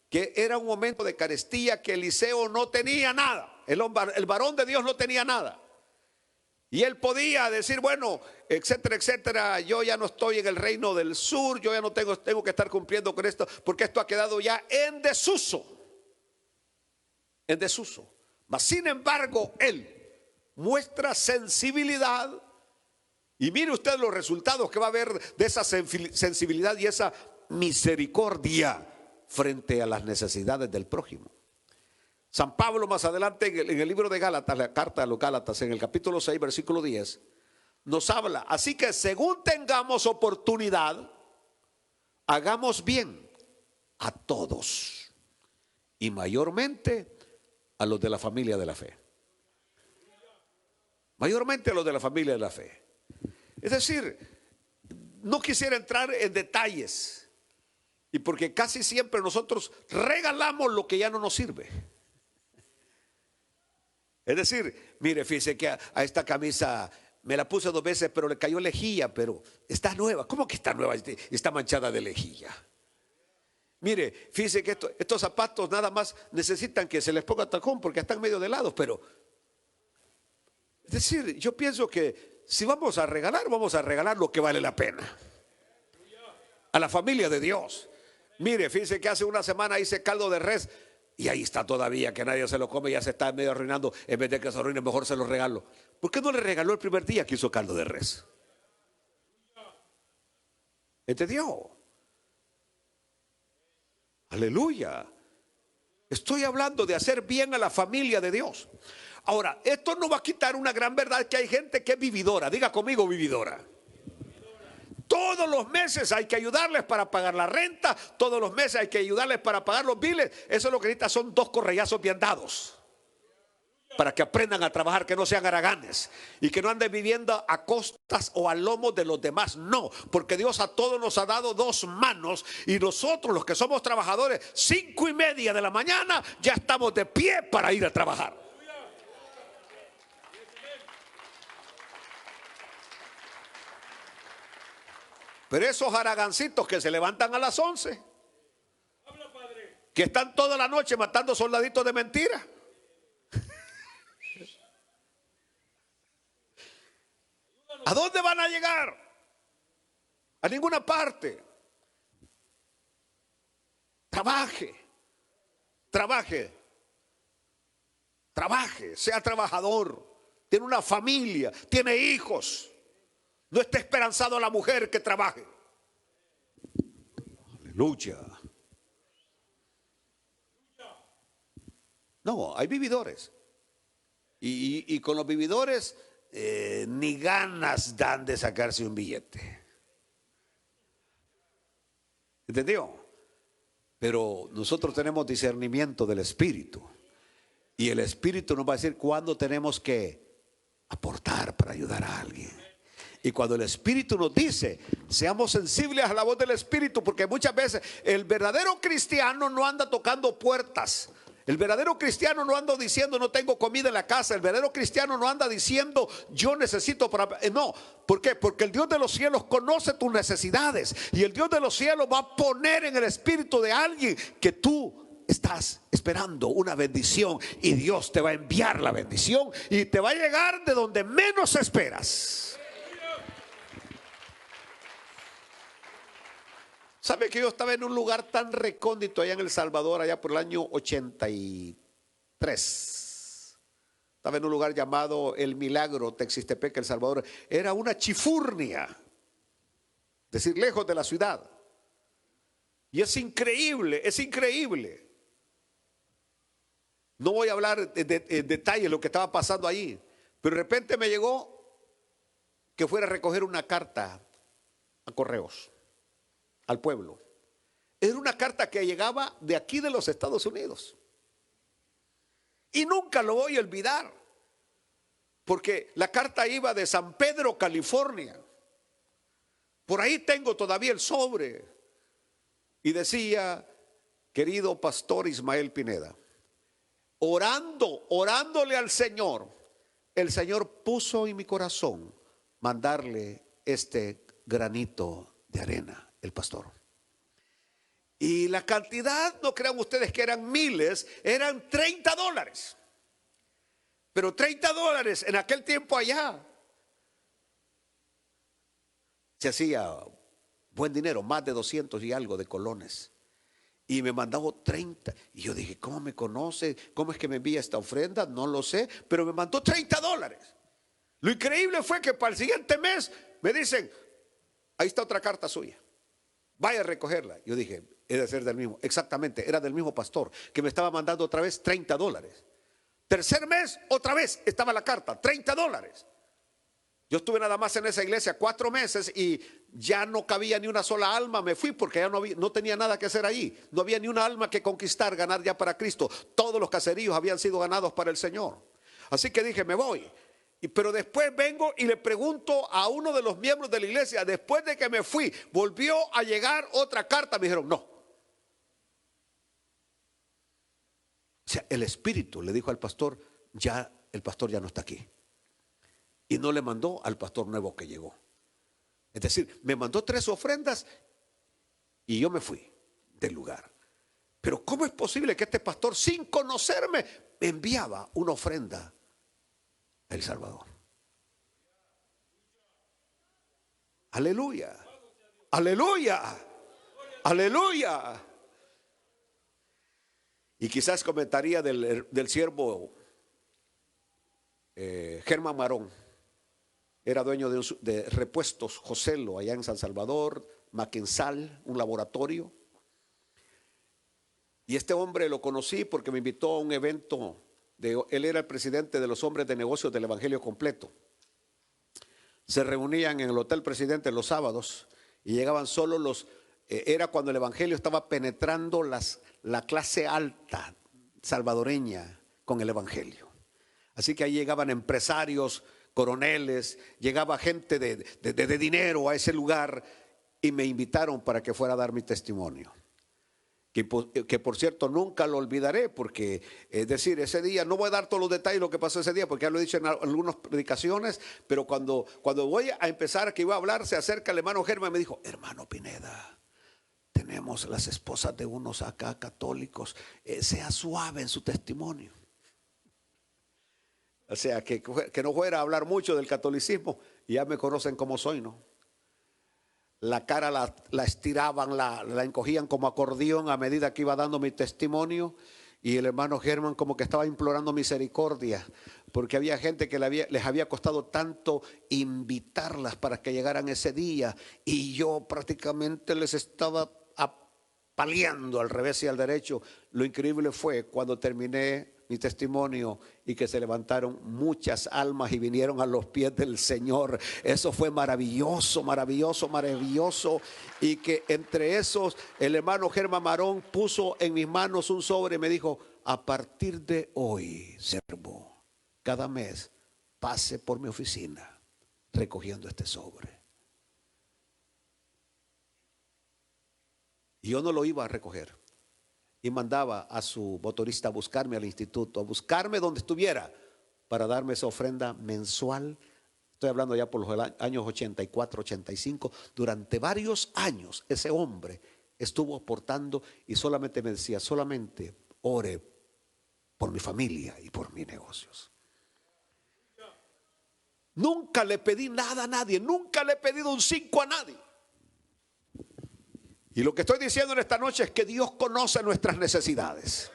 que era un momento de carestía, que Eliseo no tenía nada, el varón de Dios no tenía nada. Y él podía decir, bueno, etcétera, etcétera, yo ya no estoy en el reino del sur, yo ya no tengo que estar cumpliendo con esto, porque esto ha quedado ya en desuso. En desuso. Mas sin embargo, él muestra sensibilidad. Y mire usted los resultados que va a haber de esa sensibilidad y esa misericordia frente a las necesidades del prójimo. San Pablo más adelante en el libro de Gálatas, la carta a los Gálatas, en el capítulo 6, versículo 10, nos habla: así que según tengamos oportunidad, hagamos bien a todos, y mayormente a los de la familia de la fe. Mayormente a los de la familia de la fe. Es decir, no quisiera entrar en detalles, y porque casi siempre nosotros regalamos lo que ya no nos sirve. Es decir, mire, fíjese que a esta camisa me la puse 2 veces, pero le cayó lejía, pero está nueva. ¿Cómo que está nueva? Está manchada de lejía. Mire, fíjese que estos zapatos nada más necesitan que se les ponga tacón porque están medio de lado, pero es decir, yo pienso que si vamos a regalar lo que vale la pena. A la familia de Dios. Mire, fíjese que hace una semana hice caldo de res y ahí está todavía, que nadie se lo come, ya se está medio arruinando. En vez de que se arruine, mejor se lo regalo. ¿Por qué no le regaló el primer día que hizo caldo de res? ¿Entendió? Aleluya. Estoy hablando de hacer bien a la familia de Dios. Ahora, esto no va a quitar una gran verdad, que hay gente que es vividora. Diga conmigo, vividora. Todos los meses hay que ayudarles para pagar la renta, todos los meses hay que ayudarles para pagar los biles. Eso es lo que necesita, son 2 correazos bien dados, para que aprendan a trabajar, que no sean haraganes y que no anden viviendo a costas o a lomos de los demás. No, porque Dios a todos nos ha dado 2 manos, y nosotros los que somos trabajadores, 5:30 de la mañana ya estamos de pie para ir a trabajar. Pero esos haragancitos que se levantan a las 11, que están toda la noche matando soldaditos de mentira, ¿a dónde van a llegar? A ninguna parte. Trabaje, trabaje, sea trabajador, tiene una familia, tiene hijos. No esté esperanzado a la mujer que trabaje. Aleluya. No, hay vividores. Y con los vividores ni ganas dan de sacarse un billete. ¿Entendió? Pero nosotros tenemos discernimiento del Espíritu. Y el Espíritu nos va a decir cuándo tenemos que aportar para ayudar a alguien. Y cuando el Espíritu nos dice, seamos sensibles a la voz del Espíritu, porque muchas veces el verdadero cristiano no anda tocando puertas. El verdadero cristiano no anda diciendo no tengo comida en la casa. El verdadero cristiano no anda diciendo yo necesito para... No, ¿por qué? Porque el Dios de los cielos conoce tus necesidades. Y el Dios de los cielos va a poner en el espíritu de alguien que tú estás esperando una bendición. Y Dios te va a enviar la bendición y te va a llegar de donde menos esperas. ¿Sabe que yo estaba en un lugar tan recóndito allá en El Salvador, allá por el año 83? Estaba en un lugar llamado El Milagro, Texistepec, El Salvador. Era una chifurnia, es decir, lejos de la ciudad. Y es increíble, es increíble. No voy a hablar en detalle de lo que estaba pasando ahí, pero de repente me llegó que fuera a recoger una carta a correos al pueblo. Era una carta que llegaba de aquí de los Estados Unidos. Y nunca lo voy a olvidar, porque la carta iba de San Pedro, California. Por ahí tengo todavía el sobre. Y decía, querido pastor Ismael Pineda, orándole al Señor, el Señor puso en mi corazón mandarle este granito de arena. El pastor. Y la cantidad, no crean ustedes que eran miles, eran $30. Pero $30 en aquel tiempo allá se hacía buen dinero, más de 200 y algo de colones. Y me mandó 30. Y yo dije, ¿cómo me conoce? ¿Cómo es que me envía esta ofrenda? No lo sé, pero me mandó $30. Lo increíble fue que para el siguiente mes me dicen, ahí está otra carta suya. Vaya a recogerla. Yo dije, debe ser del mismo. Exactamente, era del mismo pastor que me estaba mandando otra vez $30. Tercer mes, otra vez estaba la carta, $30. Yo estuve nada más en esa iglesia 4 meses y ya no cabía ni una sola alma. Me fui porque ya no tenía nada que hacer allí. No había ni una alma que conquistar, ganar ya para Cristo. Todos los caseríos habían sido ganados para el Señor. Así que dije, me voy. Pero después vengo y le pregunto a uno de los miembros de la iglesia, después de que me fui, volvió a llegar otra carta. Me dijeron, no. O sea, el Espíritu le dijo al pastor, ya el pastor ya no está aquí. Y no le mandó al pastor nuevo que llegó. Es decir, me mandó 3 ofrendas y yo me fui del lugar. Pero ¿cómo es posible que este pastor, sin conocerme, me enviaba una ofrenda a El Salvador? Aleluya, aleluya, aleluya. Y quizás comentaría del siervo Germán Marón. Era dueño de repuestos Joselo allá en San Salvador, Maquensal, un laboratorio. Y este hombre lo conocí porque me invitó a un evento. Él era el presidente de los hombres de negocios del Evangelio Completo. Se reunían en el Hotel Presidente los sábados y llegaban solo era cuando el Evangelio estaba penetrando la clase alta salvadoreña con el Evangelio. Así que ahí llegaban empresarios, coroneles, llegaba gente de dinero a ese lugar y me invitaron para que fuera a dar mi testimonio. Que por cierto nunca lo olvidaré, porque es decir, ese día, no voy a dar todos los detalles de lo que pasó ese día, porque ya lo he dicho en algunas predicaciones, pero cuando voy a empezar, que iba a hablar, se acerca el hermano Germán y me dijo, hermano Pineda, tenemos las esposas de unos acá católicos, sea suave en su testimonio. O sea, que no fuera a hablar mucho del catolicismo, y ya me conocen como soy, ¿no? La cara la estiraban, la encogían como acordeón a medida que iba dando mi testimonio. Y el hermano Germán como que estaba implorando misericordia, porque había gente que les había costado tanto invitarlas para que llegaran ese día, y yo prácticamente les estaba apaleando al revés y al derecho. Lo increíble fue cuando terminé mi testimonio y que se levantaron muchas almas y vinieron a los pies del Señor. Eso fue maravilloso, maravilloso, maravilloso. Y que entre esos el hermano Germán Marón puso en mis manos un sobre y me dijo: a partir de hoy, siervo, cada mes pase por mi oficina recogiendo este sobre. Y yo no lo iba a recoger. Y mandaba a su motorista a buscarme al instituto, a buscarme donde estuviera, para darme esa ofrenda mensual. Estoy hablando ya por los años 84, 85. Durante varios años ese hombre estuvo aportando y solamente me decía: solamente ore por mi familia y por mis negocios. Nunca le pedí nada a nadie, nunca le he pedido un 5 a nadie. Y lo que estoy diciendo en esta noche es que Dios conoce nuestras necesidades.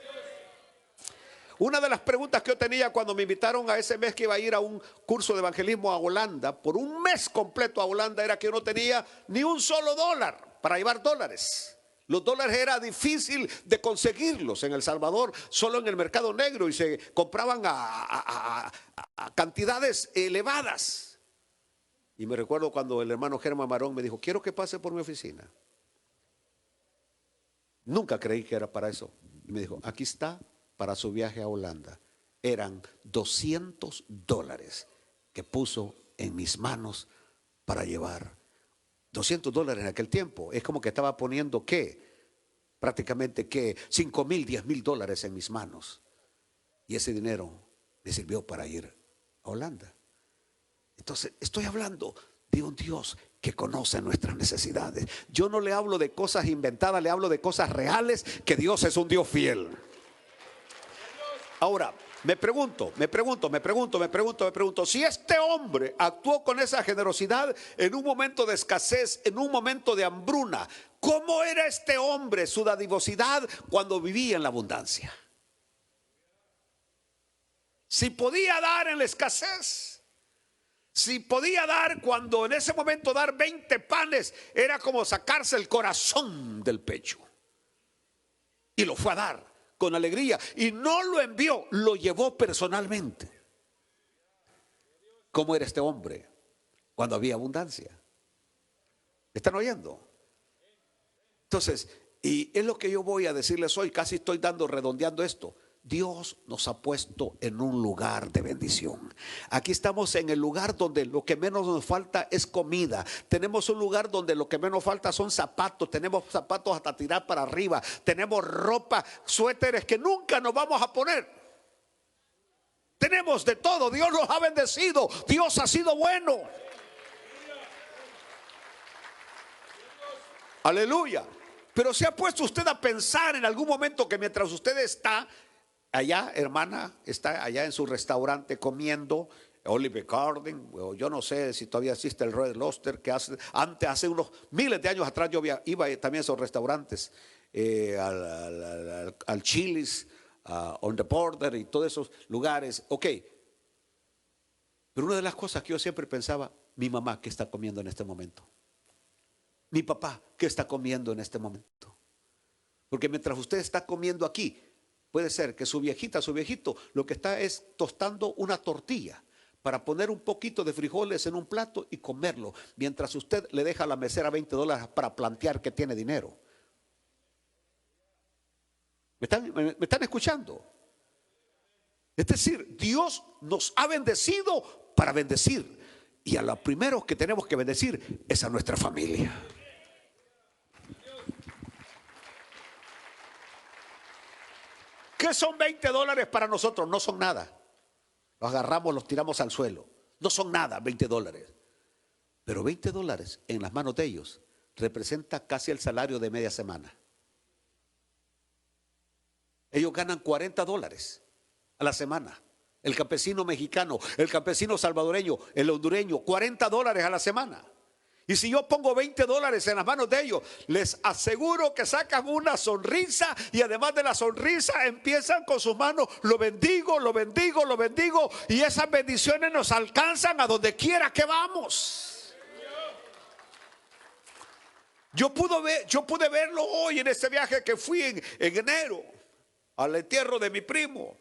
Una de las preguntas que yo tenía cuando me invitaron a ese mes que iba a ir a un curso de evangelismo a Holanda, por un mes completo a Holanda, era que yo no tenía ni un solo dólar para llevar dólares. Los dólares era difícil de conseguirlos en El Salvador, solo en el mercado negro, y se compraban a cantidades elevadas. Y me recuerdo cuando el hermano Germán Marón me dijo: quiero que pase por mi oficina. Nunca creí que era para eso. Y me dijo: aquí está para su viaje a Holanda. Eran $200 que puso en mis manos para llevar. $200 en aquel tiempo. Es como que estaba poniendo prácticamente $5,000, $10,000 en mis manos. Y ese dinero me sirvió para ir a Holanda. Entonces, estoy hablando de un Dios que conoce nuestras necesidades. Yo no le hablo de cosas inventadas, le hablo de cosas reales, que Dios es un Dios fiel. Ahora, me pregunto, si este hombre actuó con esa generosidad en un momento de escasez, en un momento de hambruna, ¿cómo era este hombre, su dadivosidad cuando vivía en la abundancia? Si podía dar en la escasez, si podía dar cuando en ese momento dar 20 panes era como sacarse el corazón del pecho. Y lo fue a dar con alegría. Y no lo envió, lo llevó personalmente. ¿Cómo era este hombre cuando había abundancia? ¿Me están oyendo? Entonces, y es lo que yo voy a decirles hoy. Casi estoy redondeando esto. Dios nos ha puesto en un lugar de bendición. Aquí estamos en el lugar donde lo que menos nos falta es comida. Tenemos un lugar donde lo que menos falta son zapatos. Tenemos zapatos hasta tirar para arriba. Tenemos ropa, suéteres que nunca nos vamos a poner. Tenemos de todo. Dios nos ha bendecido. Dios ha sido bueno. Aleluya. Pero ¿se ha puesto usted a pensar en algún momento que mientras usted está allá, hermana, está allá en su restaurante comiendo Olive Garden, o yo no sé si todavía existe el Red Lobster, que hace unos miles de años atrás yo iba también a esos restaurantes, al Chili's, On the Border y todos esos lugares? Ok, pero una de las cosas que yo siempre pensaba: mi mamá, ¿qué está comiendo en este momento? Mi papá, ¿qué está comiendo en este momento? Porque mientras usted está comiendo aquí, puede ser que su viejita, su viejito, lo que está es tostando una tortilla para poner un poquito de frijoles en un plato y comerlo, mientras usted le deja a la mesera $20 para plantear que tiene dinero. ¿Me están escuchando? Es decir, Dios nos ha bendecido para bendecir. Y a los primeros que tenemos que bendecir es a nuestra familia. ¿Qué son $20 para nosotros? No son nada. Los agarramos, los tiramos al suelo. No son nada, $20. Pero $20 en las manos de ellos representa casi el salario de media semana. Ellos ganan $40 a la semana. El campesino mexicano, el campesino salvadoreño, el hondureño, $40 a la semana. Y si yo pongo $20 en las manos de ellos, les aseguro que sacan una sonrisa, y además de la sonrisa empiezan con sus manos: lo bendigo, lo bendigo, lo bendigo. Y esas bendiciones nos alcanzan a donde quiera que vamos. Yo pude verlo hoy en este viaje que fui en enero al entierro de mi primo,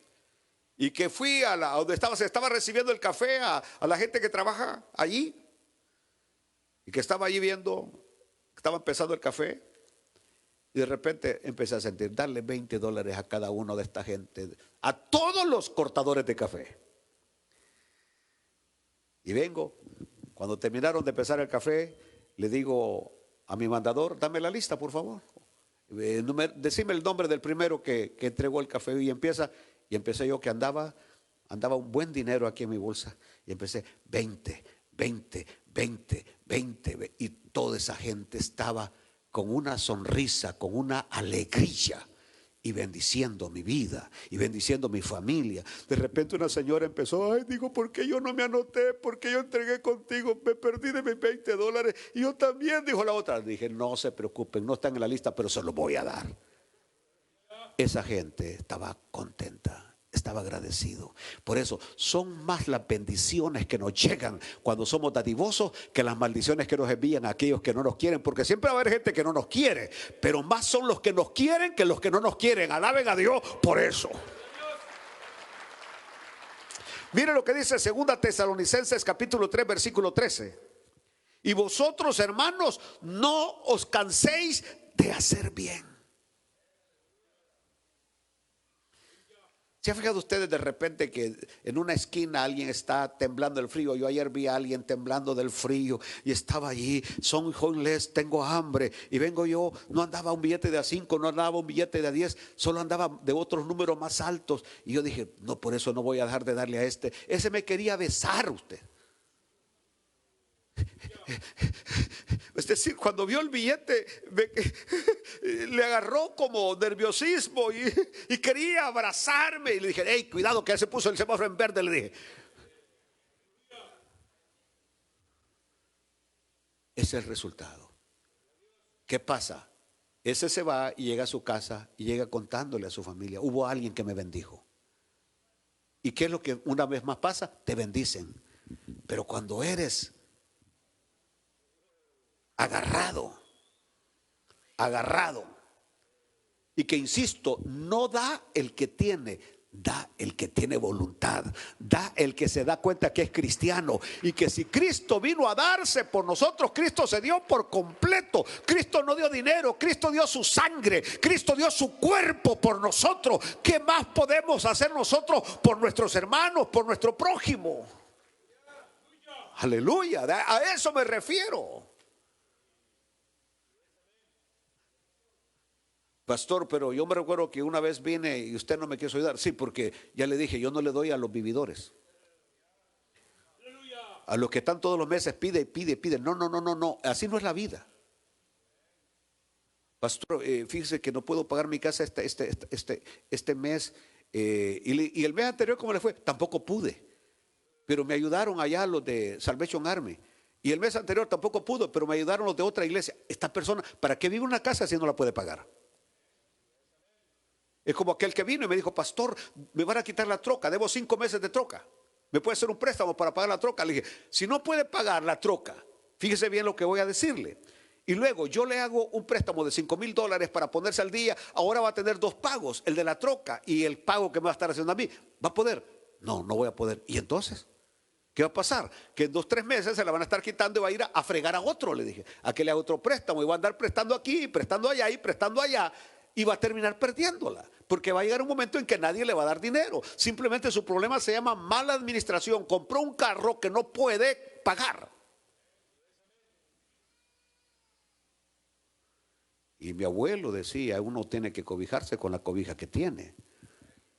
y que fui a donde se estaba recibiendo el café a la gente que trabaja allí, y que estaba allí viendo, estaba empezando el café, y de repente empecé a sentir: darle $20 a cada uno de esta gente, a todos los cortadores de café. Y vengo, cuando terminaron de empezar el café, le digo a mi mandador: dame la lista, por favor. Decime el nombre del primero que entregó el café. Y empecé yo, que andaba un buen dinero aquí en mi bolsa, y empecé: 20, 20, 20, 20, y toda esa gente estaba con una sonrisa, con una alegría, y bendiciendo mi vida y bendiciendo mi familia. De repente una señora empezó: ay, digo, ¿por qué yo no me anoté? ¿Por qué yo entregué contigo? Me perdí de mis $20. Y yo también, dijo la otra. Dije: no se preocupen, no están en la lista, pero se los voy a dar. Esa gente estaba contenta, estaba agradecido. Por eso son más las bendiciones que nos llegan cuando somos dadivosos que las maldiciones que nos envían a aquellos que no nos quieren, porque siempre va a haber gente que no nos quiere, pero más son los que nos quieren que los que no nos quieren. Alaben a Dios por eso. Mire lo que dice 2 Tesalonicenses capítulo 3 versículo 13: y vosotros, hermanos, no os canséis de hacer bien. ¿Se han fijado ustedes de repente que en una esquina alguien está temblando del frío? Yo ayer vi a alguien temblando del frío y estaba allí: son homeless, tengo hambre. Y vengo yo, no andaba un billete de A5, no andaba un billete de A10, solo andaba de otros números más altos. Y yo dije: no, por eso no voy a dejar de darle a este. Ese me quería besar usted. Es decir, cuando vio el billete le agarró como nerviosismo y quería abrazarme. Y le dije: hey, cuidado, que él se puso el semáforo en verde. Le dije: ese es el resultado. ¿Qué pasa? Ese se va y llega a su casa y llega contándole a su familia: hubo alguien que me bendijo. ¿Y qué es lo que una vez más pasa? Te bendicen. Pero cuando eres agarrado, y que, insisto, no da el que tiene, da el que tiene voluntad, da el que se da cuenta que es cristiano, y que si Cristo vino a darse por nosotros, Cristo se dio por completo. Cristo no dio dinero, Cristo dio su sangre, Cristo dio su cuerpo por nosotros. ¿Qué más podemos hacer nosotros por nuestros hermanos, por nuestro prójimo? Aleluya, a eso me refiero. Pastor, pero yo me recuerdo que una vez vine y usted no me quiso ayudar. Sí, porque ya le dije: yo no le doy a los vividores, a los que están todos los meses pide. No, así no es la vida. Pastor, fíjese que no puedo pagar mi casa este mes, y el mes anterior, ¿cómo le fue? Tampoco pude, pero me ayudaron allá los de Salvation Army. Y el mes anterior tampoco pudo, pero me ayudaron los de otra iglesia. Esta persona, ¿para qué vive en una casa si no la puede pagar? Es como aquel que vino y me dijo: pastor, me van a quitar la troca, debo 5 meses de troca, ¿me puede hacer un préstamo para pagar la troca? Le dije: si no puede pagar la troca, fíjese bien lo que voy a decirle, y luego yo le hago un préstamo de $5,000 para ponerse al día, ahora va a tener 2 pagos, el de la troca y el pago que me va a estar haciendo a mí. ¿Va a poder? No voy a poder. ¿Y entonces qué va a pasar? Que en 2-3 meses se la van a estar quitando y va a ir a fregar a otro, le dije, a que le haga otro préstamo, y va a andar prestando aquí, prestando allá y prestando allá, y va a terminar perdiéndola, porque va a llegar un momento en que nadie le va a dar dinero. Simplemente su problema se llama mala administración. Compró un carro que no puede pagar. Y mi abuelo decía: uno tiene que cobijarse con la cobija que tiene.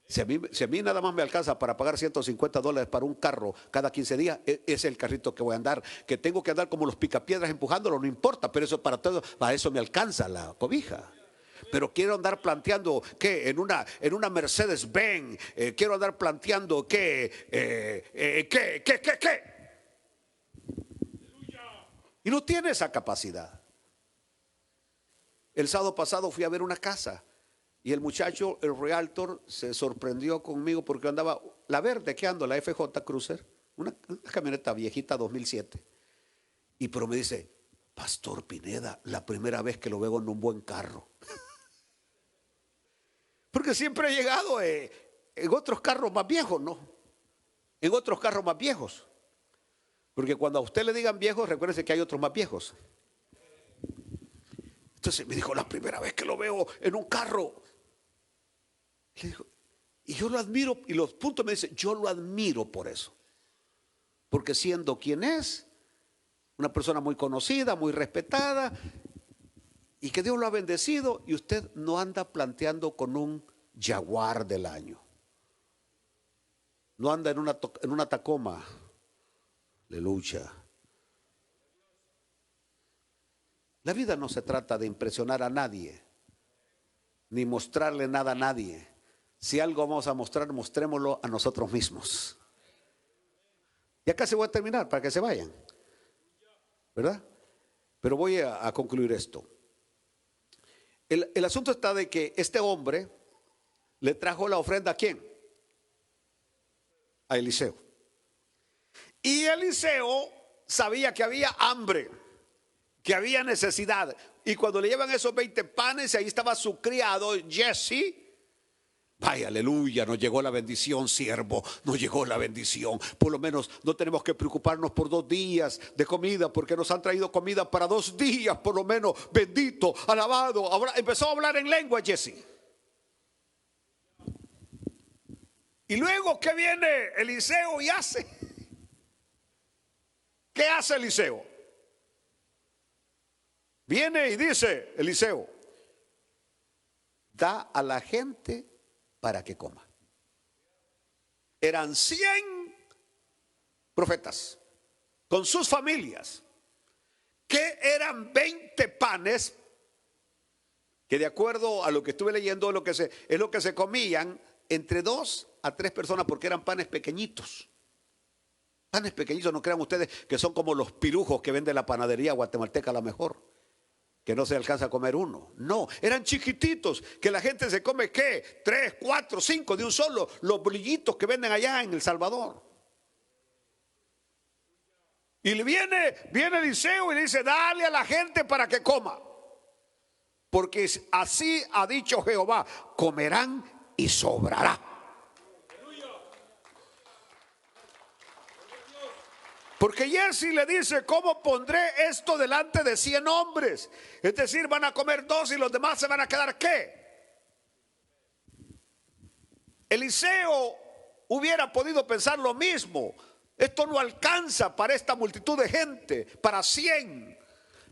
Si a mí nada más me alcanza para pagar $150 para un carro cada 15 días, es el carrito que voy a andar. Que tengo que andar como los picapiedras empujándolo, no importa, pero eso para eso me alcanza la cobija. Pero quiero andar planteando que en una Mercedes-Benz, quiero andar planteando que Y no tiene esa capacidad. El sábado pasado fui a ver una casa y el muchacho, el realtor, se sorprendió conmigo porque andaba, la verde que ando, la FJ Cruiser, una camioneta viejita 2007. Y pero me dice, Pastor Pineda, la primera vez que lo veo en un buen carro. Porque siempre he llegado en otros carros más viejos, ¿no? En otros carros más viejos. Porque cuando a usted le digan viejos, recuérdese que hay otros más viejos. Entonces me dijo, la primera vez que lo veo en un carro. Le dijo, y yo lo admiro, y los puntos me dicen, yo lo admiro por eso. Porque siendo quien es, una persona muy conocida, muy respetada, y que Dios lo ha bendecido, y usted no anda planteando con un Jaguar del año. No anda en una Tacoma. Aleluya. La vida no se trata de impresionar a nadie, ni mostrarle nada a nadie. Si algo vamos a mostrar, mostrémoslo a nosotros mismos. Y acá se voy a terminar para que se vayan, ¿verdad? Pero voy a concluir esto. El asunto está de que este hombre le trajo la ofrenda ¿a quién? A Eliseo. Y Eliseo sabía que había hambre, que había necesidad. Y cuando le llevan esos 20 panes, ahí estaba su criado Jesse. Vaya, aleluya, nos llegó la bendición, siervo, nos llegó la bendición. Por lo menos no tenemos que preocuparnos por 2 días de comida, porque nos han traído comida para 2 días, por lo menos. Bendito, alabado. Ahora empezó a hablar en lengua Jesse. Y luego que viene Eliseo y hace. ¿Qué hace Eliseo? Viene y dice Eliseo, da a la gente para que coma. Eran 100 profetas con sus familias, que eran 20 panes, que de acuerdo a lo que estuve leyendo es lo que se comían entre 2 a 3 personas, porque eran panes pequeñitos. Panes pequeñitos, no crean ustedes que son como los pirujos que vende la panadería guatemalteca, a la mejor, que no se alcanza a comer uno. No, eran chiquititos, que la gente se come, ¿qué? 3, 4, 5 de un solo, los bolillitos que venden allá en El Salvador. Y viene Eliseo y le dice, dale a la gente para que coma, porque así ha dicho Jehová, comerán y sobrará. Porque Jesse le dice, ¿cómo pondré esto delante de 100 hombres? Es decir, van a comer 2 y los demás se van a quedar ¿qué? Eliseo hubiera podido pensar lo mismo. Esto no alcanza para esta multitud de gente, para 100.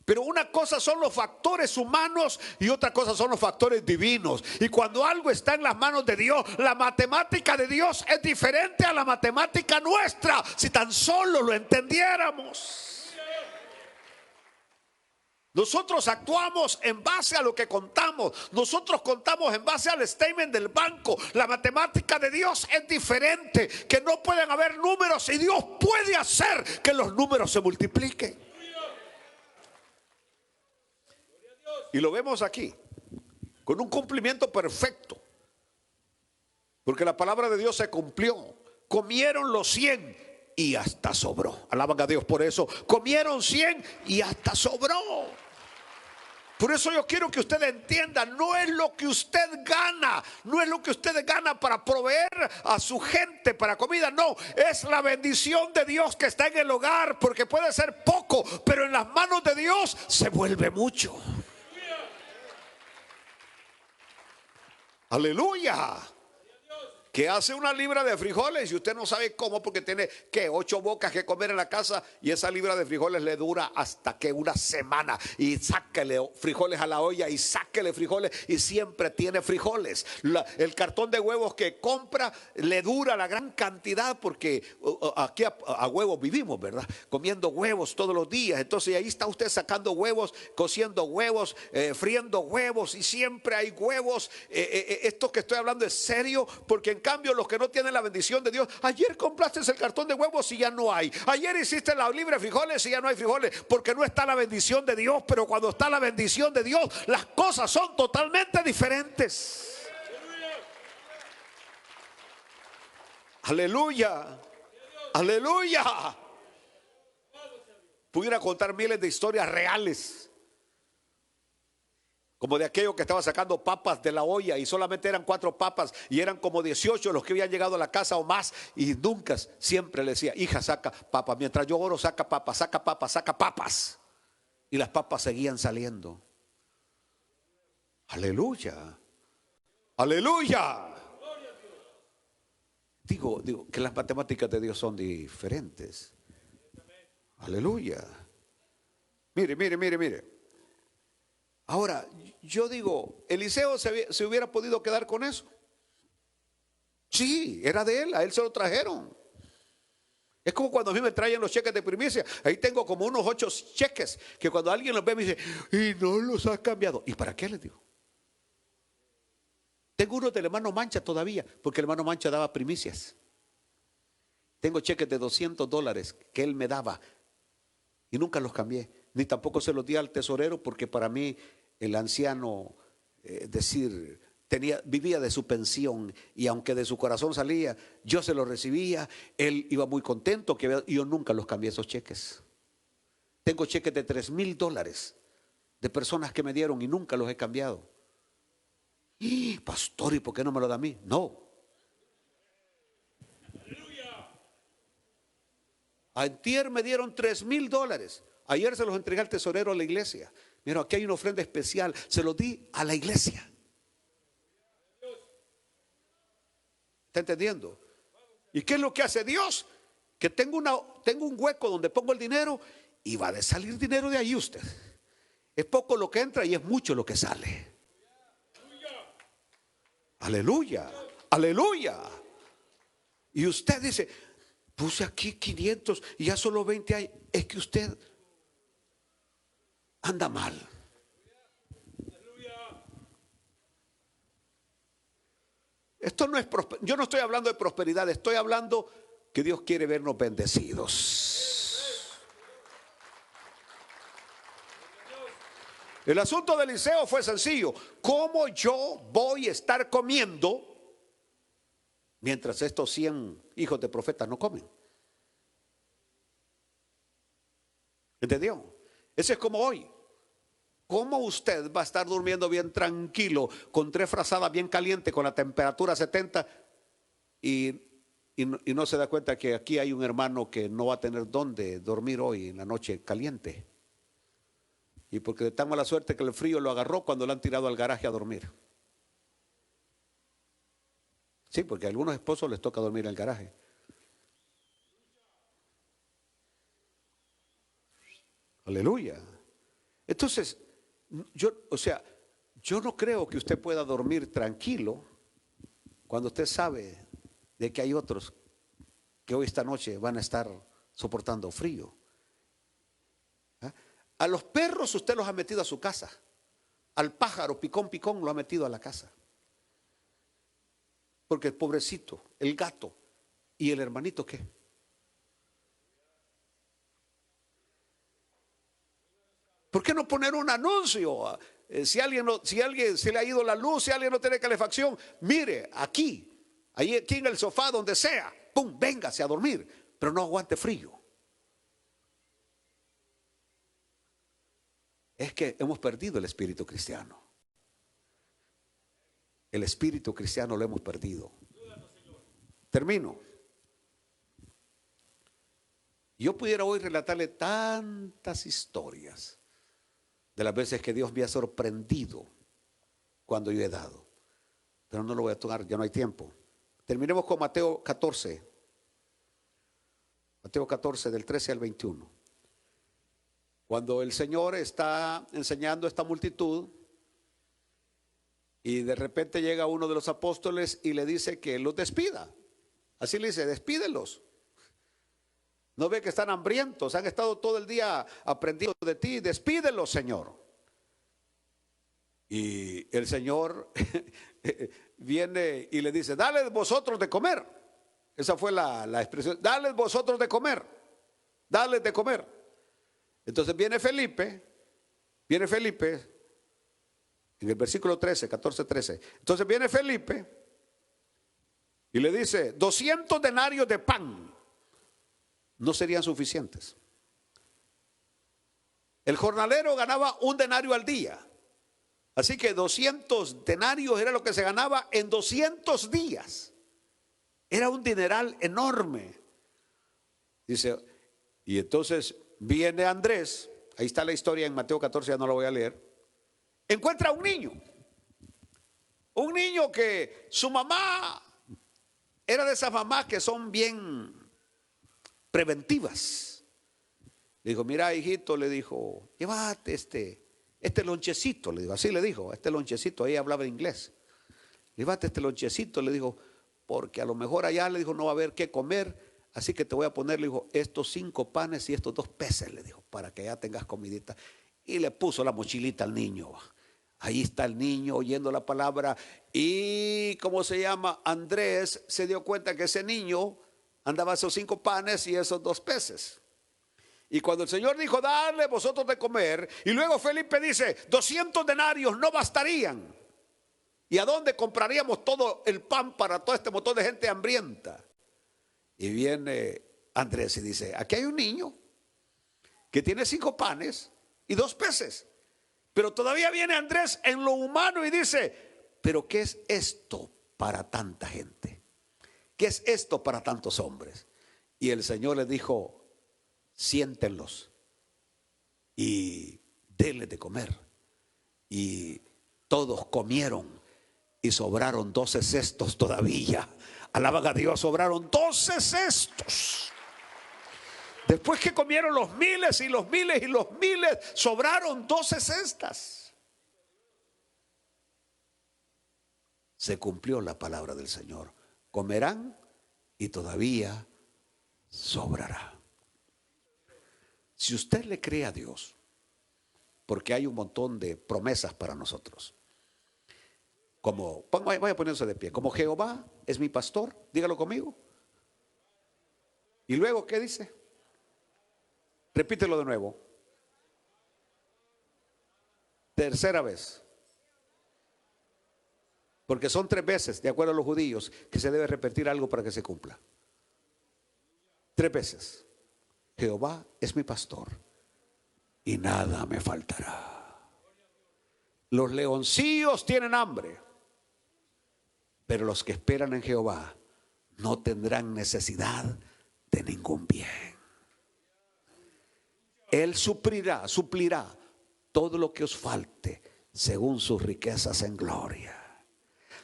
Pero una cosa son los factores humanos y otra cosa son los factores divinos. Y cuando algo está en las manos de Dios, la matemática de Dios es diferente a la matemática nuestra, si tan solo lo entendiéramos. Nosotros actuamos en base a lo que contamos. Nosotros contamos en base al statement del banco. La matemática de Dios es diferente, que no pueden haber números y Dios puede hacer que los números se multipliquen. Y lo vemos aquí, con un cumplimiento perfecto, porque la palabra de Dios se cumplió. Comieron los 100 y hasta sobró. Alaban a Dios por eso. Comieron 100 y hasta sobró. Por eso yo quiero que usted entienda, no es lo que usted gana, no es lo que usted gana para proveer a su gente para comida, no, es la bendición de Dios que está en el hogar, porque puede ser poco, pero en las manos de Dios se vuelve mucho. Aleluya. Que hace una libra de frijoles y usted no sabe cómo, porque tiene que 8 bocas que comer en la casa, y esa libra de frijoles le dura hasta que una semana. Y sáquele frijoles a la olla y sáquele frijoles y siempre tiene frijoles. El cartón de huevos que compra le dura la gran cantidad, porque aquí a huevos vivimos, ¿verdad? Comiendo huevos todos los días. Entonces ahí está usted sacando huevos, cociendo huevos, friendo huevos, y siempre hay huevos. Esto que estoy hablando es serio, porque en cambio, los que no tienen la bendición de Dios, ayer compraste el cartón de huevos y ya no hay. Ayer hiciste la libra de frijoles y ya no hay frijoles, porque no está la bendición de Dios. Pero cuando está la bendición de Dios, las cosas son totalmente diferentes. Aleluya. Aleluya. Pudiera contar miles de historias reales, como de aquello que estaba sacando papas de la olla y solamente eran 4 papas y eran como 18 los que habían llegado a la casa o más, y nunca, siempre le decía: hija, saca papas, mientras yo oro, saca papas, saca papas, saca papas, y las papas seguían saliendo. Aleluya, aleluya. Digo que las matemáticas de Dios son diferentes. Aleluya. Mire. Ahora, yo digo, ¿Eliseo se hubiera podido quedar con eso? Sí, era de él, a él se lo trajeron. Es como cuando a mí me traen los cheques de primicia. Ahí tengo como unos 8 cheques que cuando alguien los ve me dice: y no los has cambiado. ¿Y para qué les digo? Tengo unos del hermano Mancha todavía, porque el hermano Mancha daba primicias. Tengo cheques de $200 que él me daba y nunca los cambié. Ni tampoco se los di al tesorero, porque para mí el anciano, vivía de su pensión, y aunque de su corazón salía, yo se los recibía, él iba muy contento, y yo nunca los cambié esos cheques. Tengo cheques de $3,000 de personas que me dieron y nunca los he cambiado. Y pastor, ¿y por qué no me lo da a mí? No. Antier me dieron $3,000. Ayer se los entregué al tesorero a la iglesia. Mira, aquí hay una ofrenda especial, se los di a la iglesia. ¿Está entendiendo? ¿Y qué es lo que hace Dios? Que tengo un hueco donde pongo el dinero y va a salir dinero de ahí usted. Es poco lo que entra y es mucho lo que sale. Aleluya, aleluya. Y usted dice: puse aquí 500 y ya solo 20 hay. Es que usted anda mal. Esto no es yo no estoy hablando de prosperidad, estoy hablando que Dios quiere vernos bendecidos. El asunto de Eliseo fue sencillo: ¿cómo yo voy a estar comiendo mientras estos 100 hijos de profetas no comen? ¿Entendió? Ese es como hoy. ¿Cómo usted va a estar durmiendo bien tranquilo con 3 frazadas bien calientes con la temperatura 70 y no se da cuenta que aquí hay un hermano que no va a tener dónde dormir hoy en la noche caliente? Y porque de tan mala suerte que el frío lo agarró cuando lo han tirado al garaje a dormir. Sí, porque a algunos esposos les toca dormir en el garaje. Aleluya. Entonces, yo no creo que usted pueda dormir tranquilo cuando usted sabe de que hay otros que hoy esta noche van a estar soportando frío. ¿Ah? A los perros usted los ha metido a su casa. Al pájaro picón lo ha metido a la casa. Porque el pobrecito, el gato y el hermanito, ¿qué? ¿Por qué no poner un anuncio? Si alguien se le ha ido la luz, si alguien no tiene calefacción, mire, aquí en el sofá, donde sea, pum, véngase a dormir, pero no aguante frío. Es que hemos perdido el espíritu cristiano. El espíritu cristiano lo hemos perdido. Termino. Yo pudiera hoy relatarle tantas historias de las veces que Dios me ha sorprendido cuando yo he dado, pero no lo voy a tocar, ya no hay tiempo. Terminemos con Mateo 14. Mateo 14, del 13 al 21. Cuando el Señor está enseñando a esta multitud y de repente llega uno de los apóstoles y le dice que los despida. Así le dice: despídelos. ¿No ve que están hambrientos? Han estado todo el día aprendiendo de ti. Despídelos, Señor. Y el Señor viene y le dice, dale vosotros de comer. Esa fue la expresión, dale vosotros de comer, dale de comer. Entonces viene Felipe en el versículo 13, 14, 13. Entonces viene Felipe y le dice, 200 denarios de pan no serían suficientes. El jornalero ganaba un denario al día. Así que 200 denarios era lo que se ganaba en 200 días. Era un dineral enorme. Dice, y entonces viene Andrés, ahí está la historia en Mateo 14, ya no lo voy a leer. Encuentra a un niño que su mamá era de esas mamás que son bien preventivas. Le dijo, mira, hijito, le dijo, llévate este lonchecito, le digo, así le dijo, este lonchecito, ella hablaba inglés. Llévate este lonchecito, le dijo, porque a lo mejor allá, le dijo, no va a haber qué comer, así que te voy a poner, le dijo, estos 5 panes y estos 2 peces, le dijo, para que ya tengas comidita. Y le puso la mochilita al niño. Ahí está el niño oyendo la palabra y, ¿cómo se llama? Andrés se dio cuenta que ese niño andaba esos 5 panes y esos 2 peces. Y cuando el Señor dijo, dale vosotros de comer, y luego Felipe dice, 200 denarios no bastarían. ¿Y a dónde compraríamos todo el pan para todo este montón de gente hambrienta? Y viene Andrés y dice, aquí hay un niño que tiene 5 panes y 2 peces. Pero todavía viene Andrés en lo humano y dice, pero ¿qué es esto para tanta gente? ¿Qué es esto para tantos hombres? Y el Señor les dijo, siéntenlos y denles de comer. Y todos comieron y sobraron 12 cestos todavía. Alaban a Dios, sobraron 12 cestos. Después que comieron los miles y los miles y los miles, sobraron 12 cestas. Se cumplió la palabra del Señor. Comerán y todavía sobrará. Si usted le cree a Dios, porque hay un montón de promesas para nosotros. Como, vaya a ponerse de pie, como Jehová es mi pastor, dígalo conmigo. Y luego, ¿qué dice? Repítelo de nuevo. Tercera vez. Porque son 3 veces, de acuerdo a los judíos, que se debe repetir algo para que se cumpla. 3 veces. Jehová es mi pastor y nada me faltará. Los leoncillos tienen hambre, pero los que esperan en Jehová no tendrán necesidad de ningún bien. Él suplirá todo lo que os falte según sus riquezas en gloria.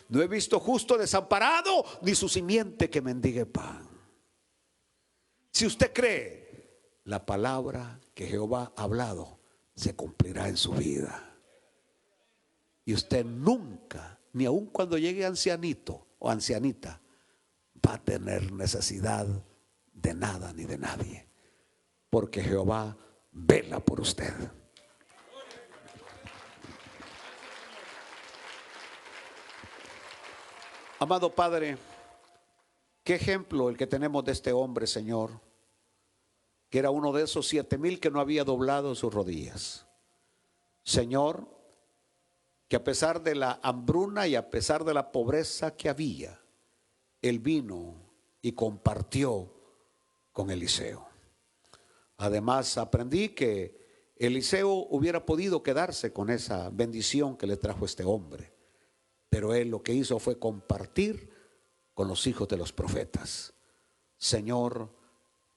No he visto justo desamparado, ni su simiente que mendigue pan. Si usted cree, la palabra que Jehová ha hablado se cumplirá en su vida. Y usted nunca, ni aun cuando llegue ancianito o ancianita, va a tener necesidad de nada ni de nadie, porque Jehová vela por usted. Amado Padre, qué ejemplo el que tenemos de este hombre, Señor, que era uno de esos 7,000 que no había doblado sus rodillas. Señor, que a pesar de la hambruna y a pesar de la pobreza que había, él vino y compartió con Eliseo. Además, aprendí que Eliseo hubiera podido quedarse con esa bendición que le trajo este hombre, pero él lo que hizo fue compartir con los hijos de los profetas. Señor,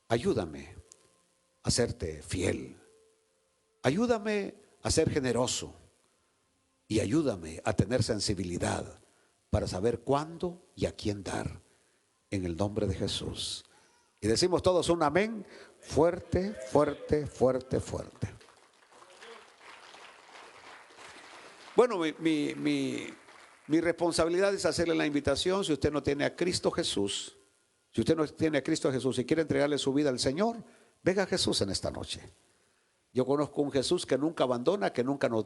ayúdame a serte fiel, ayúdame a ser generoso y ayúdame a tener sensibilidad para saber cuándo y a quién dar, en el nombre de Jesús. Y decimos todos un amén fuerte, fuerte, fuerte, fuerte. Bueno, mi responsabilidad es hacerle la invitación. Si usted no tiene a Cristo Jesús, si usted no tiene a Cristo Jesús y quiere entregarle su vida al Señor, venga a Jesús en esta noche. Yo conozco un Jesús que nunca abandona, que nunca nos